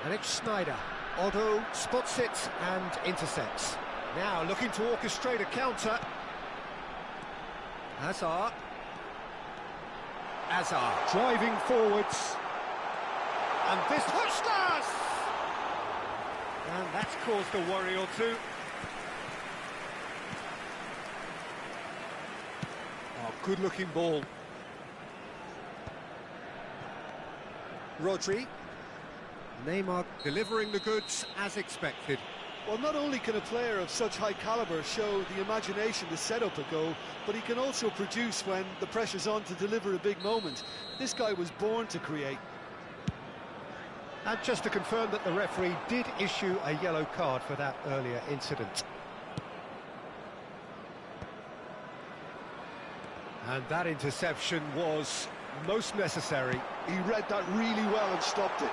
And it's Schneider. Otto spots it and intercepts. Now looking to orchestrate a counter. Hazard driving forwards. And this Puskas! And that's caused a worry or two. Oh, good-looking ball. Rodri. Neymar delivering the goods as expected. Well, not only can a player of such high calibre show the imagination to set up a goal, but he can also produce when the pressure's on to deliver a big moment. This guy was born to create. And just to confirm that the referee did issue a yellow card for that earlier incident. And that interception was most necessary. He read that really well and stopped it.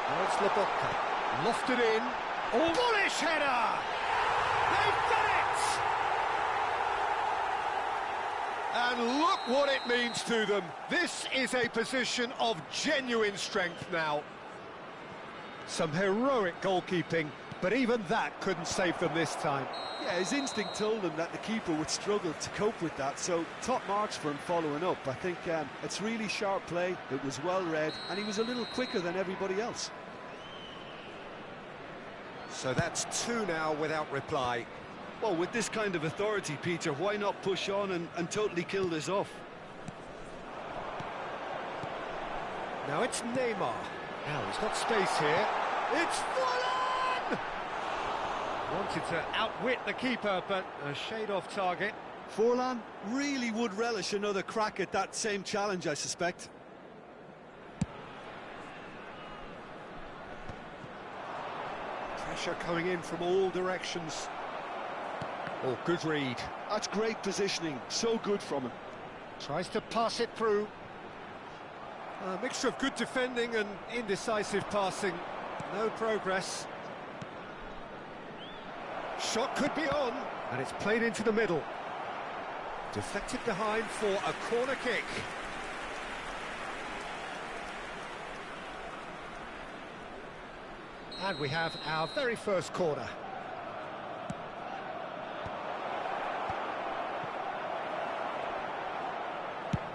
Now it's Lobotka. Lofted in. Oh, bullish header! They've done it! And look what it means to them. This is a position of genuine strength now. Some heroic goalkeeping, but even that couldn't save them this time. Yeah, his instinct told him that the keeper would struggle to cope with that, so top marks for him following up. I think it's really sharp play, it was well read, and he was a little quicker than everybody else. So that's 2 now without reply. Well, with this kind of authority, Peter, why not push on and totally kill this off? Now it's Neymar. Now he's got space here. It's Forlan! Wanted to outwit the keeper, but a shade off target. Forlan really would relish another crack at that same challenge, I suspect. Pressure coming in from all directions. Oh, good read. That's great positioning, so good from him. Tries to pass it through. A mixture of good defending and indecisive passing. No progress. Shot could be on, and it's played into the middle. Deflected behind for a corner kick. And we have our very first corner.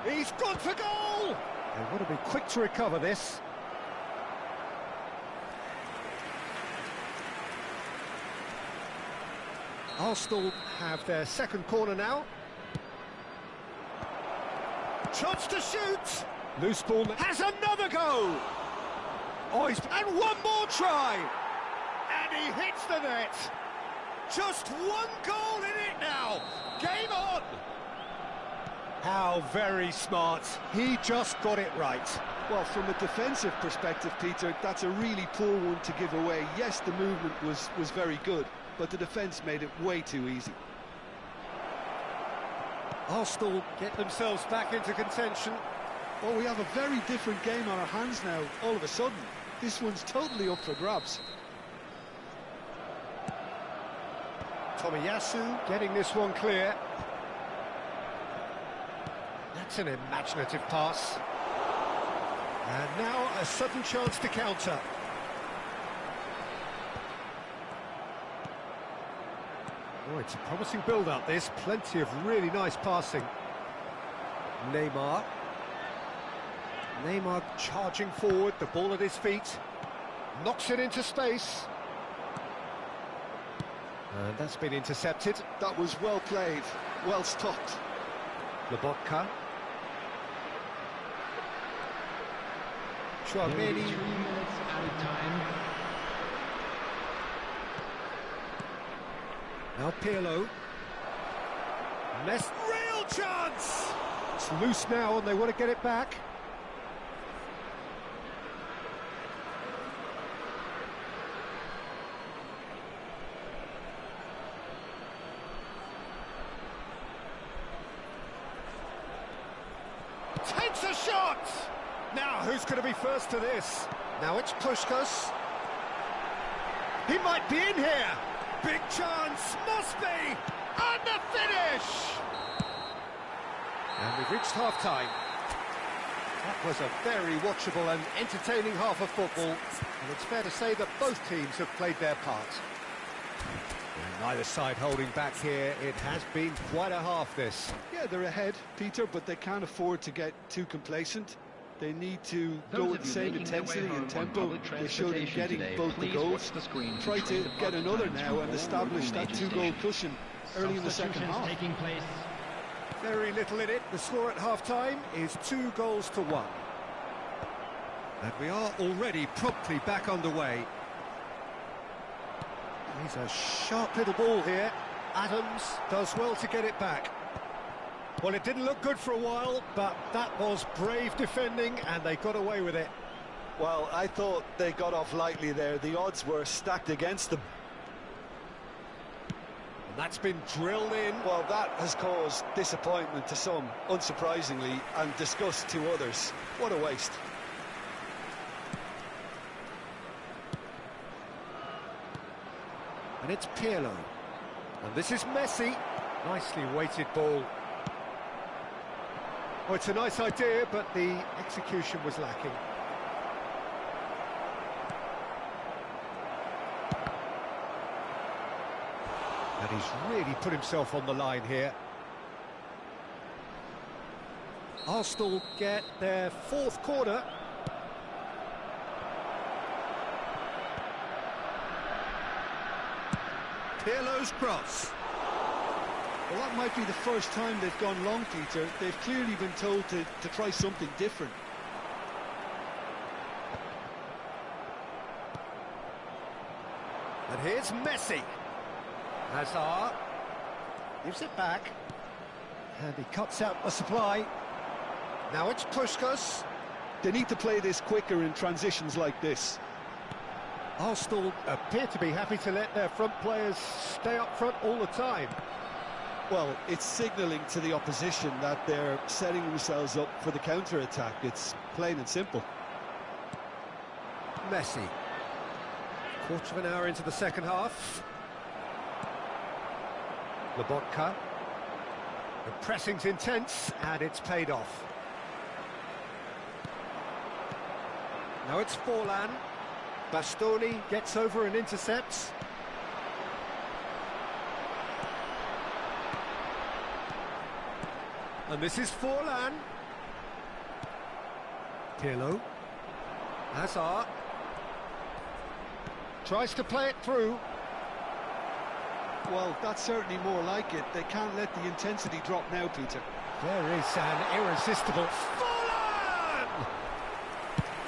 He's gone for goal! They want to be quick to recover this. Arsenal have their second corner now. Chance to shoot! Loose ball has another go! Oh, and one more try! And he hits the net! Just one goal in it now! Game on! How very smart. He just got it right. Well, from a defensive perspective, Peter, that's a really poor one to give away. Yes, the movement was very good, but the defence made it way too easy. Arsenal get themselves back into contention. Well, we have a very different game on our hands now, all of a sudden. This one's totally up for grabs. Tomiyasu getting this one clear. That's an imaginative pass. And now a sudden chance to counter. Oh, it's a promising build-up, this. Plenty of really nice passing. Neymar. Neymar charging forward, the ball at his feet. Knocks it into space. And that's been intercepted. That was well played, well stopped. Lobotka. Nearly 3 Chouameni. minutes added time. Now Pirlo. Real chance! It's loose now and they want to get it back. Takes a shot! Now, who's going to be first to this? Now it's Puskas. He might be in here. Big chance, must be! And the finish! And we've reached half-time. That was a very watchable and entertaining half of football. And it's fair to say that both teams have played their part. And neither side holding back here. It has been quite a half, this. Yeah, they're ahead, Peter, but they can't afford to get too complacent. They need to go with the same intensity and tempo they showed in getting both the goals. Try to get another now and establish that two-goal cushion early in the second half. Taking place. Very little in it. The score at half-time is 2-1. And we are already promptly back underway. He's a sharp little ball here. Adams does well to get it back. Well, it didn't look good for a while, but that was brave defending, and they got away with it. Well, I thought they got off lightly there. The odds were stacked against them. And that's been drilled in. Well, that has caused disappointment to some, unsurprisingly, and disgust to others. What a waste. And it's Pirlo. And this is Messi. Nicely weighted ball. Oh, it's a nice idea, but the execution was lacking. And he's really put himself on the line here. Arsenal get their fourth corner. Pirlo's cross. Well, that might be the first time they've gone long, Peter. They've clearly been told to try something different. And here's Messi. Hazard gives it back. And he cuts out the supply. Now it's Puskas. They need to play this quicker in transitions like this. Arsenal appear to be happy to let their front players stay up front all the time. Well, it's signalling to the opposition that they're setting themselves up for the counter-attack. It's plain and simple. Messi. Quarter of an hour into the second half. Lobotka. The pressing's intense, and it's paid off. Now it's Forlan. Bastoni gets over and intercepts. And this is Forlan. Pirlo. Hazard. Tries to play it through. Well, that's certainly more like it. They can't let the intensity drop now, Peter. There is an irresistible Forlan!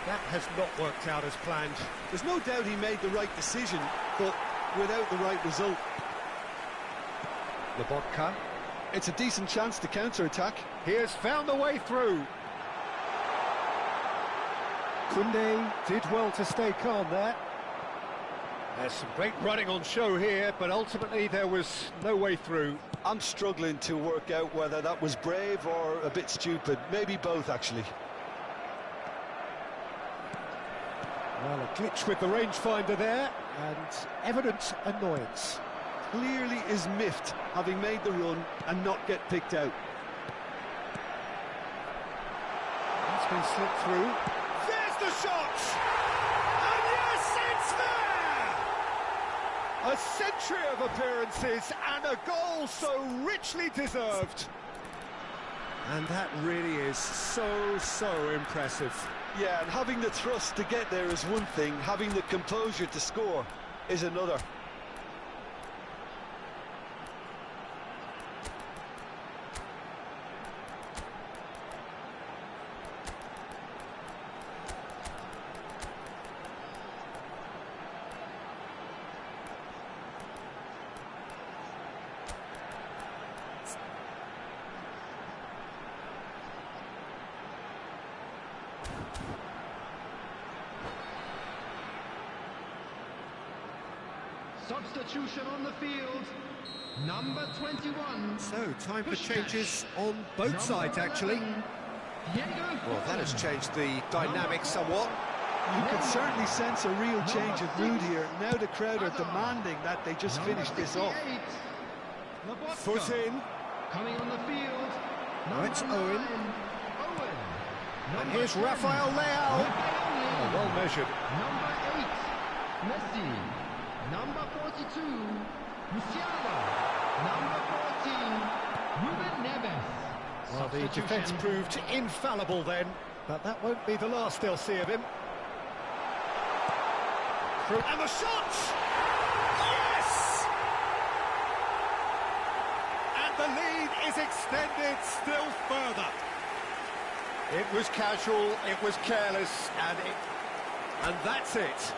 That has not worked out as planned. There's no doubt he made the right decision, but without the right result. Lobotka. It's a decent chance to counter-attack. He has found the way through. Koundé did well to stay calm there. There's some great running on show here, but ultimately there was no way through. I'm struggling to work out whether that was brave or a bit stupid. Maybe both, actually. Well, a glitch with the rangefinder there, and evident annoyance. Clearly is miffed, having made the run and not get picked out. That's been slipped through. There's the shot! And yes, it's there! A century of appearances and a goal so richly deserved. And that really is so impressive. Yeah, and having the thrust to get there is one thing, having the composure to score is another. Substitution on the field. Number 21. So, time for changes on both sides, actually. Well, that has changed the dynamic somewhat. You can certainly sense a real change of mood here. Now the crowd are demanding that they just finish this off. Foot in. Coming on the field. Now it's Owen. Owen. And here's Rafael Leao. Oh, well measured. Number 8. Messi. Number 42. Musiala. Number 14. Ruben Neves. Well, the defence proved infallible then, but that won't be the last they'll see of him. Through, and the shot! Yes! And the lead is extended still further. It was casual, it was careless, and that's it.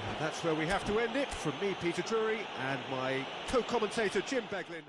And that's where we have to end it. From me, Peter Drury, and my co-commentator, Jim Beglin.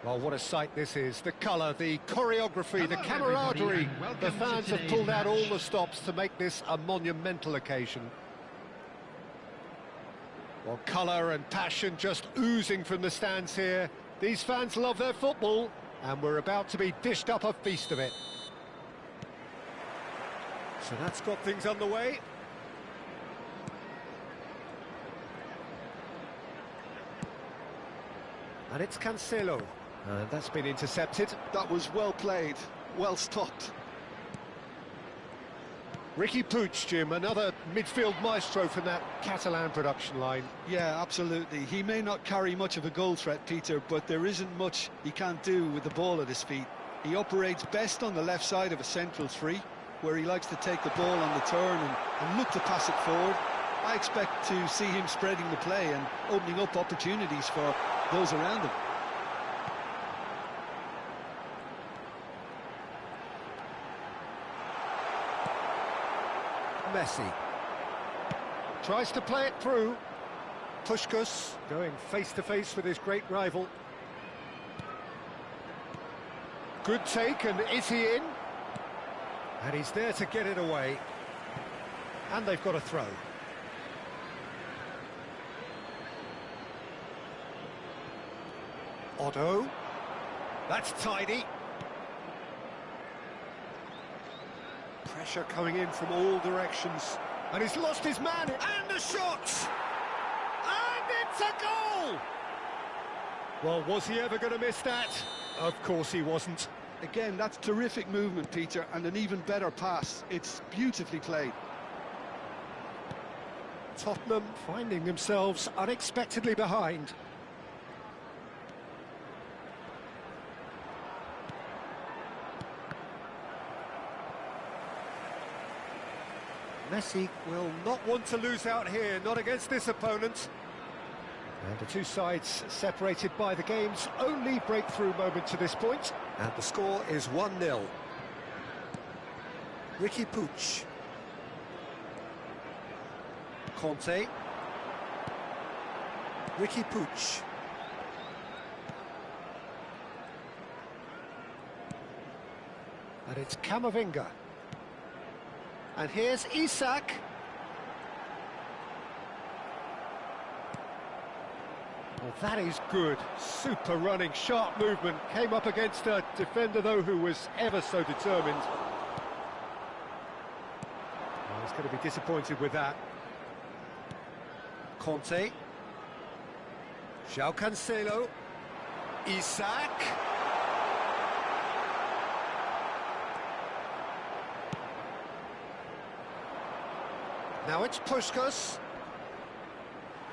Well, what a sight this is. The colour, the choreography, the Hello, everybody, camaraderie. and welcome The to fans have today's pulled out all match. the stops to make this a monumental occasion. Well, colour and passion just oozing from the stands here. These fans love their football, and we're about to be dished up a feast of it. So that's got things underway. And it's Cancelo. And that's been intercepted. That was well played, well stopped. Riqui Puig, Jim, another midfield maestro from that Catalan production line. Yeah, absolutely. He may not carry much of a goal threat, Peter, but there isn't much he can't do with the ball at his feet. He operates best on the left side of a central three, where he likes to take the ball on the turn and look to pass it forward. I expect to see him spreading the play and opening up opportunities for those around him. Messi tries to play it through. Puskás going face-to-face with his great rival. Good take, and is he in? And he's there to get it away. And they've got a throw. Otto. That's tidy. Pressure coming in from all directions. And he's lost his man. And the shot! And it's a goal! Well, was he ever going to miss that? Of course he wasn't. Again, that's terrific movement, Peter, and an even better pass. It's beautifully played. Tottenham finding themselves unexpectedly behind. Messi will not want to lose out here, not against this opponent. And the two sides separated by the game's only breakthrough moment to this point. And the score is 1-0. Riqui Puig. Conte. Riqui Puig. And it's Camavinga. And here's Isak. Well, that is good. Super running, sharp movement. Came up against a defender, though, who was ever so determined. Well, he's going to be disappointed with that. Conte. João Cancelo. Isak. Now it's Puskás.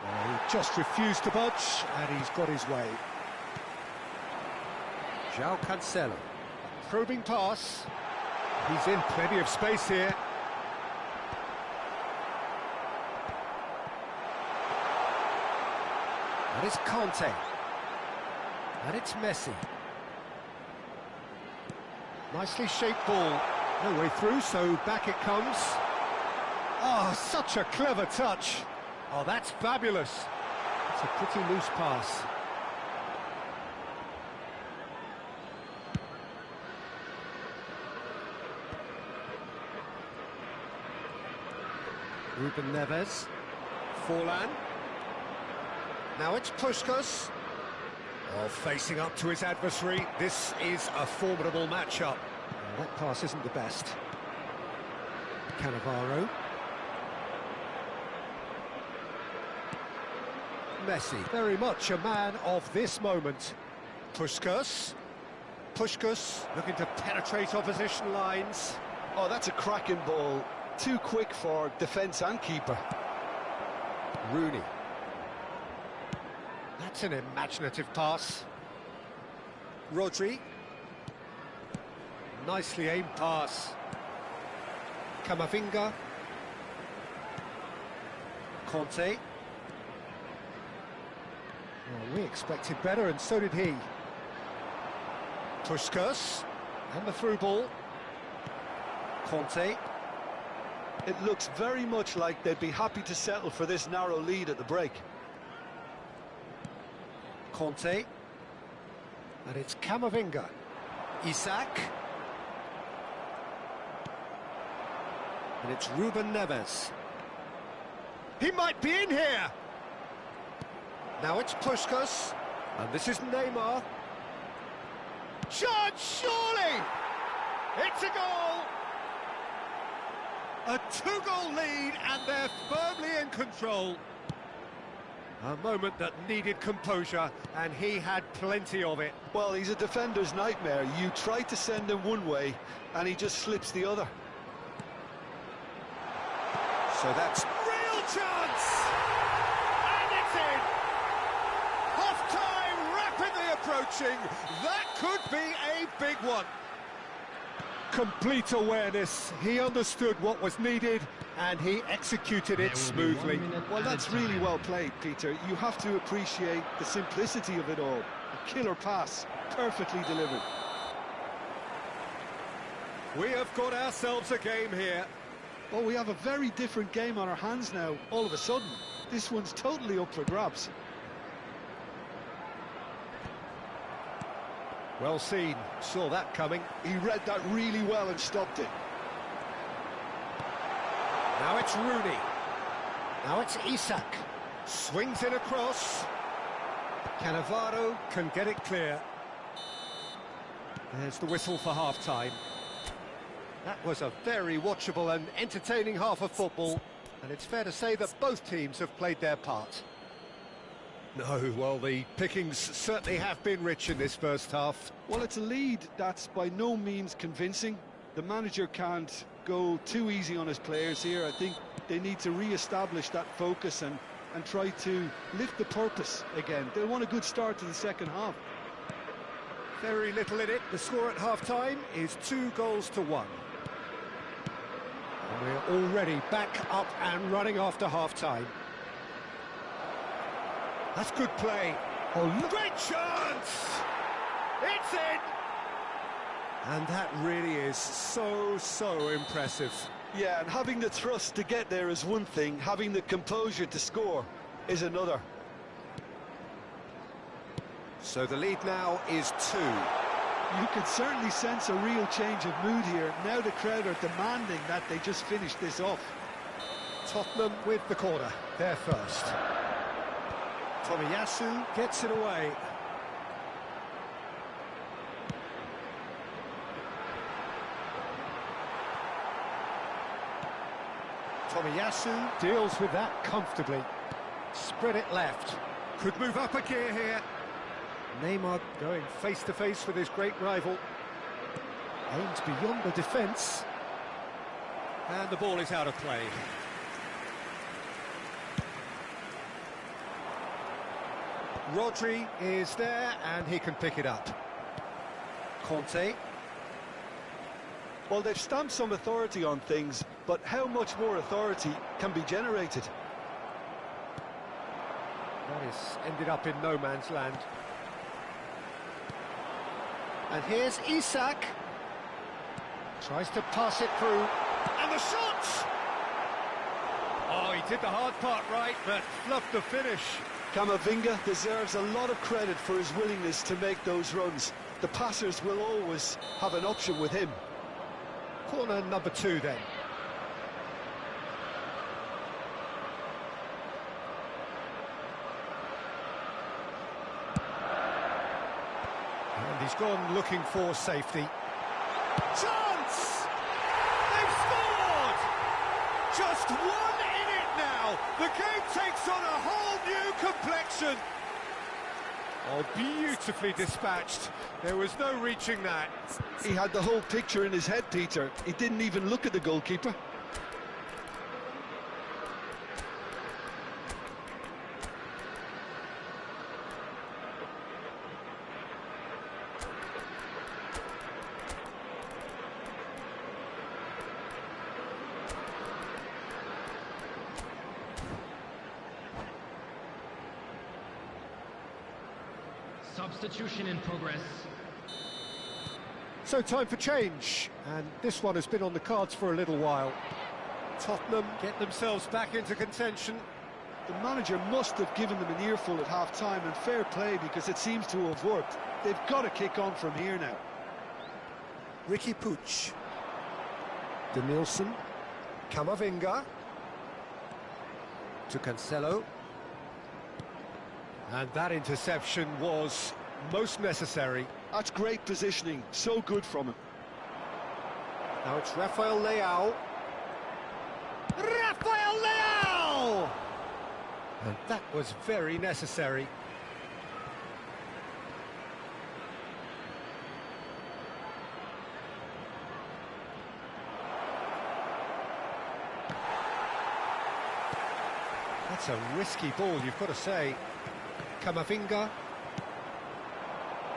He just refused to budge, and he's got his way. João Cancelo. Probing pass. He's in plenty of space here. And it's Conte. And it's Messi. Nicely shaped ball. No way through, so back it comes. Oh, such a clever touch. Oh, that's fabulous. It's a pretty loose pass. Ruben Neves. Forlan. Now it's Puskás. Oh, facing up to his adversary. This is a formidable matchup. Oh, that pass isn't the best. Cannavaro. Messi, very much a man of this moment. Puskás. Puskás looking to penetrate opposition lines. Oh, that's a cracking ball. Too quick for defence and keeper. Rooney. That's an imaginative pass. Rodri. Nicely aimed pass. Camavinga. Conte. Well, we expected better, and so did he. Puskás. And the through ball. Conte. It looks very much like they'd be happy to settle for this narrow lead at the break. Conte. And it's Camavinga. Isak. And it's Ruben Neves. He might be in here! Now it's Puskas. And this is Neymar. Chance, surely! It's a goal! A two-goal lead, and they're firmly in control. A moment that needed composure, and he had plenty of it. Well, he's a defender's nightmare. You try to send him one way, and he just slips the other. So that's real chance! And it's in! Half-time rapidly approaching. That could be a big one. Complete awareness. He understood what was needed, and he executed it smoothly. Well, that's really well played, Peter. You have to appreciate the simplicity of it all. A killer pass, perfectly delivered. We have got ourselves a game here. Well, we have a very different game on our hands now, all of a sudden. This one's totally up for grabs. Well seen, saw that coming. He read that really well and stopped it. Now it's Rooney. Now it's Isak. Swings it across. Cannavaro can get it clear. There's the whistle for half-time. That was a very watchable and entertaining half of football, and it's fair to say that both teams have played their part. No, well, the pickings certainly have been rich in this first half. Well, it's a lead that's by no means convincing. The manager can't go too easy on his players here. I think they need to re-establish that focus and try to lift the purpose again. They want a good start to the second half. Very little in it. The score at half-time is 2-1. And we're already back up and running after half-time. That's good play. Oh, great chance! It's in! And that really is so impressive. Yeah, and having the thrust to get there is one thing, having the composure to score is another. So the lead now is 2. You can certainly sense a real change of mood here. Now the crowd are demanding that they just finish this off. Tottenham with the corner, they're first. Tomiyasu gets it away. Tomiyasu deals with that comfortably. Spread it left. Could move up a gear here. Neymar going face-to-face with his great rival. Aims beyond the defence. And the ball is out of play. Rodri is there, and he can pick it up. Conte. Well, they've stamped some authority on things, but how much more authority can be generated? That is ended up in no man's land. And here's Isak. Tries to pass it through. And the shot! Oh, he did the hard part right, but fluffed the finish. Camavinga deserves a lot of credit for his willingness to make those runs. The passers will always have an option with him. Corner number 2 then. And he's gone looking for safety. Chance! They've scored! Just one in it now. The game takes on a whole new complexion. Oh, beautifully dispatched. There was no reaching that. He had the whole picture in his head, Peter. He didn't even look at the goalkeeper. Substitution in progress. So time for change, and this one has been on the cards for a little while. Tottenham get themselves back into contention. The manager must have given them an earful at half-time, and fair play because it seems to have worked. They've got to kick on from here now. Riqui Puig. Denilson. Camavinga. To Cancelo. And that interception was most necessary. That's great positioning, so good from him. Now it's Rafael Leao. Rafael Leao! And that was very necessary. That's a risky ball, you've got to say. Camavinga.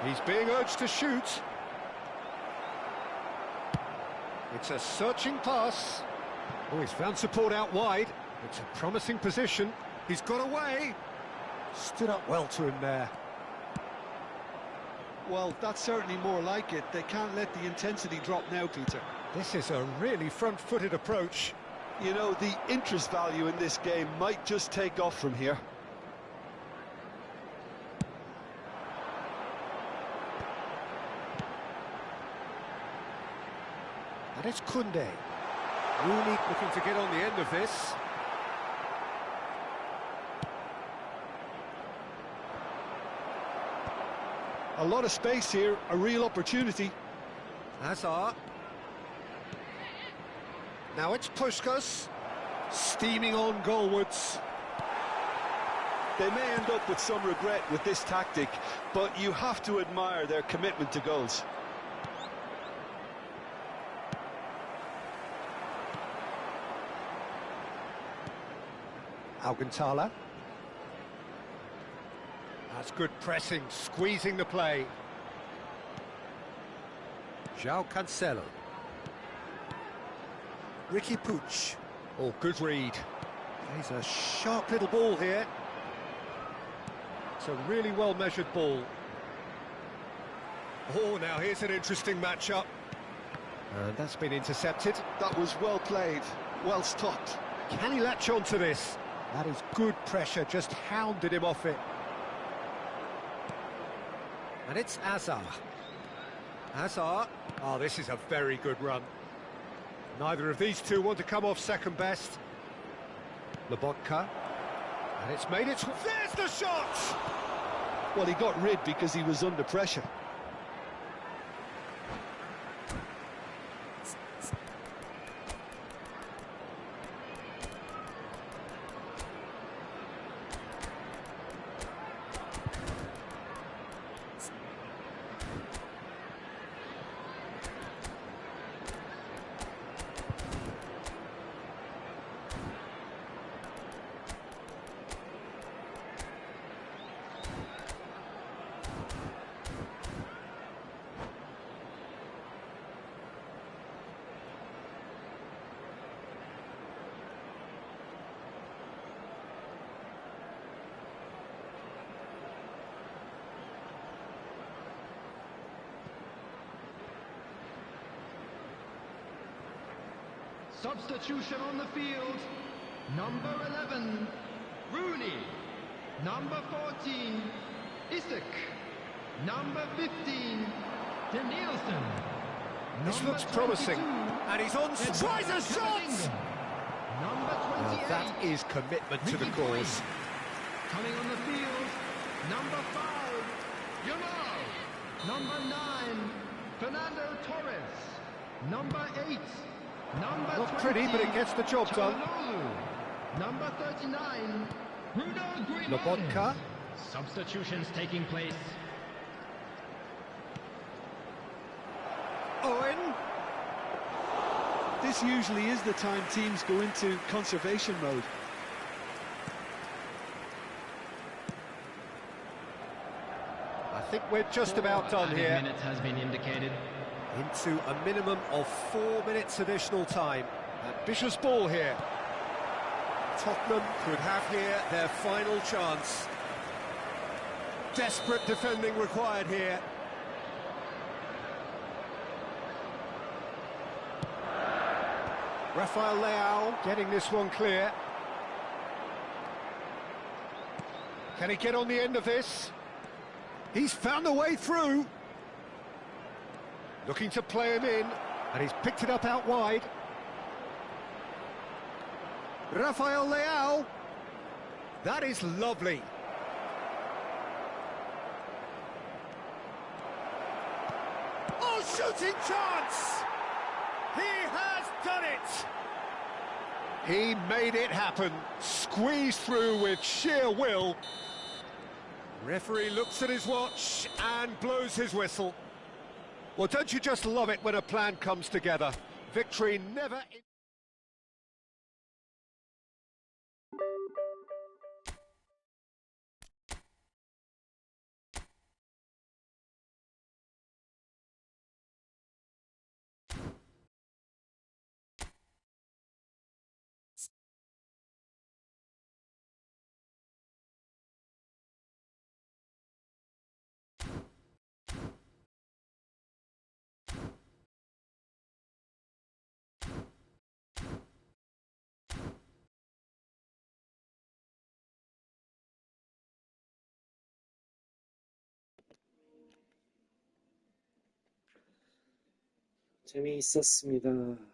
He's being urged to shoot. It's a searching pass. Oh, he's found support out wide. It's a promising position. He's got away. Stood up well to him there. Well, that's certainly more like it. They can't let the intensity drop now, Peter. This is a really front-footed approach. You know, the interest value in this game might just take off from here. And it's Koundé. Rooney looking to get on the end of this. A lot of space here, a real opportunity. Hazard. Now it's Puskás, steaming on goalwards. They may end up with some regret with this tactic, but you have to admire their commitment to goals. Alcantara. That's good pressing, squeezing the play. João Cancelo. Riqui Puig. Oh, good read. He's a sharp little ball here. It's a really well-measured ball. Oh, now here's an interesting matchup. And that's been intercepted. That was well played, well stopped. Can he latch on to this? That is good pressure, just hounded him off it. And it's Hazard. Hazard. Oh, this is a very good run. Neither of these two want to come off second best. Lobotka. And it's made it... There's the shot! Well, he got rid because he was under pressure. Substitution on the field. Number 11, Rooney. Number 14, Isak. Number 15, Denilson. This Number looks promising. 22, And he's on... Tries a shot! Camavinga. Number Now 28, that is commitment to the Riqui cause. Puig. Coming on the field, number 5, Yamal. Number 9, Fernando Torres. Number 8, number Not 20, pretty, but it gets the job done. Çalhanoğlu. Number 39, Bruno Griezmann. Lobotka. Substitutions taking place. Owen. This usually is the time teams go into conservation mode. I think we're just about done Added here. minutes has been indicated. Into a minimum of 4 minutes additional time. Ambitious ball here. Tottenham could have here their final chance. Desperate defending required here. Rafael Leao getting this one clear. Can he get on the end of this? He's found a way through. Looking to play him in, and he's picked it up out wide. Rafael Leao. That is lovely. Oh, shooting chance! He has done it! He made it happen, squeezed through with sheer will. Referee looks at his watch and blows his whistle. Well, don't you just love it when a plan comes together? Victory never... 재미있었습니다.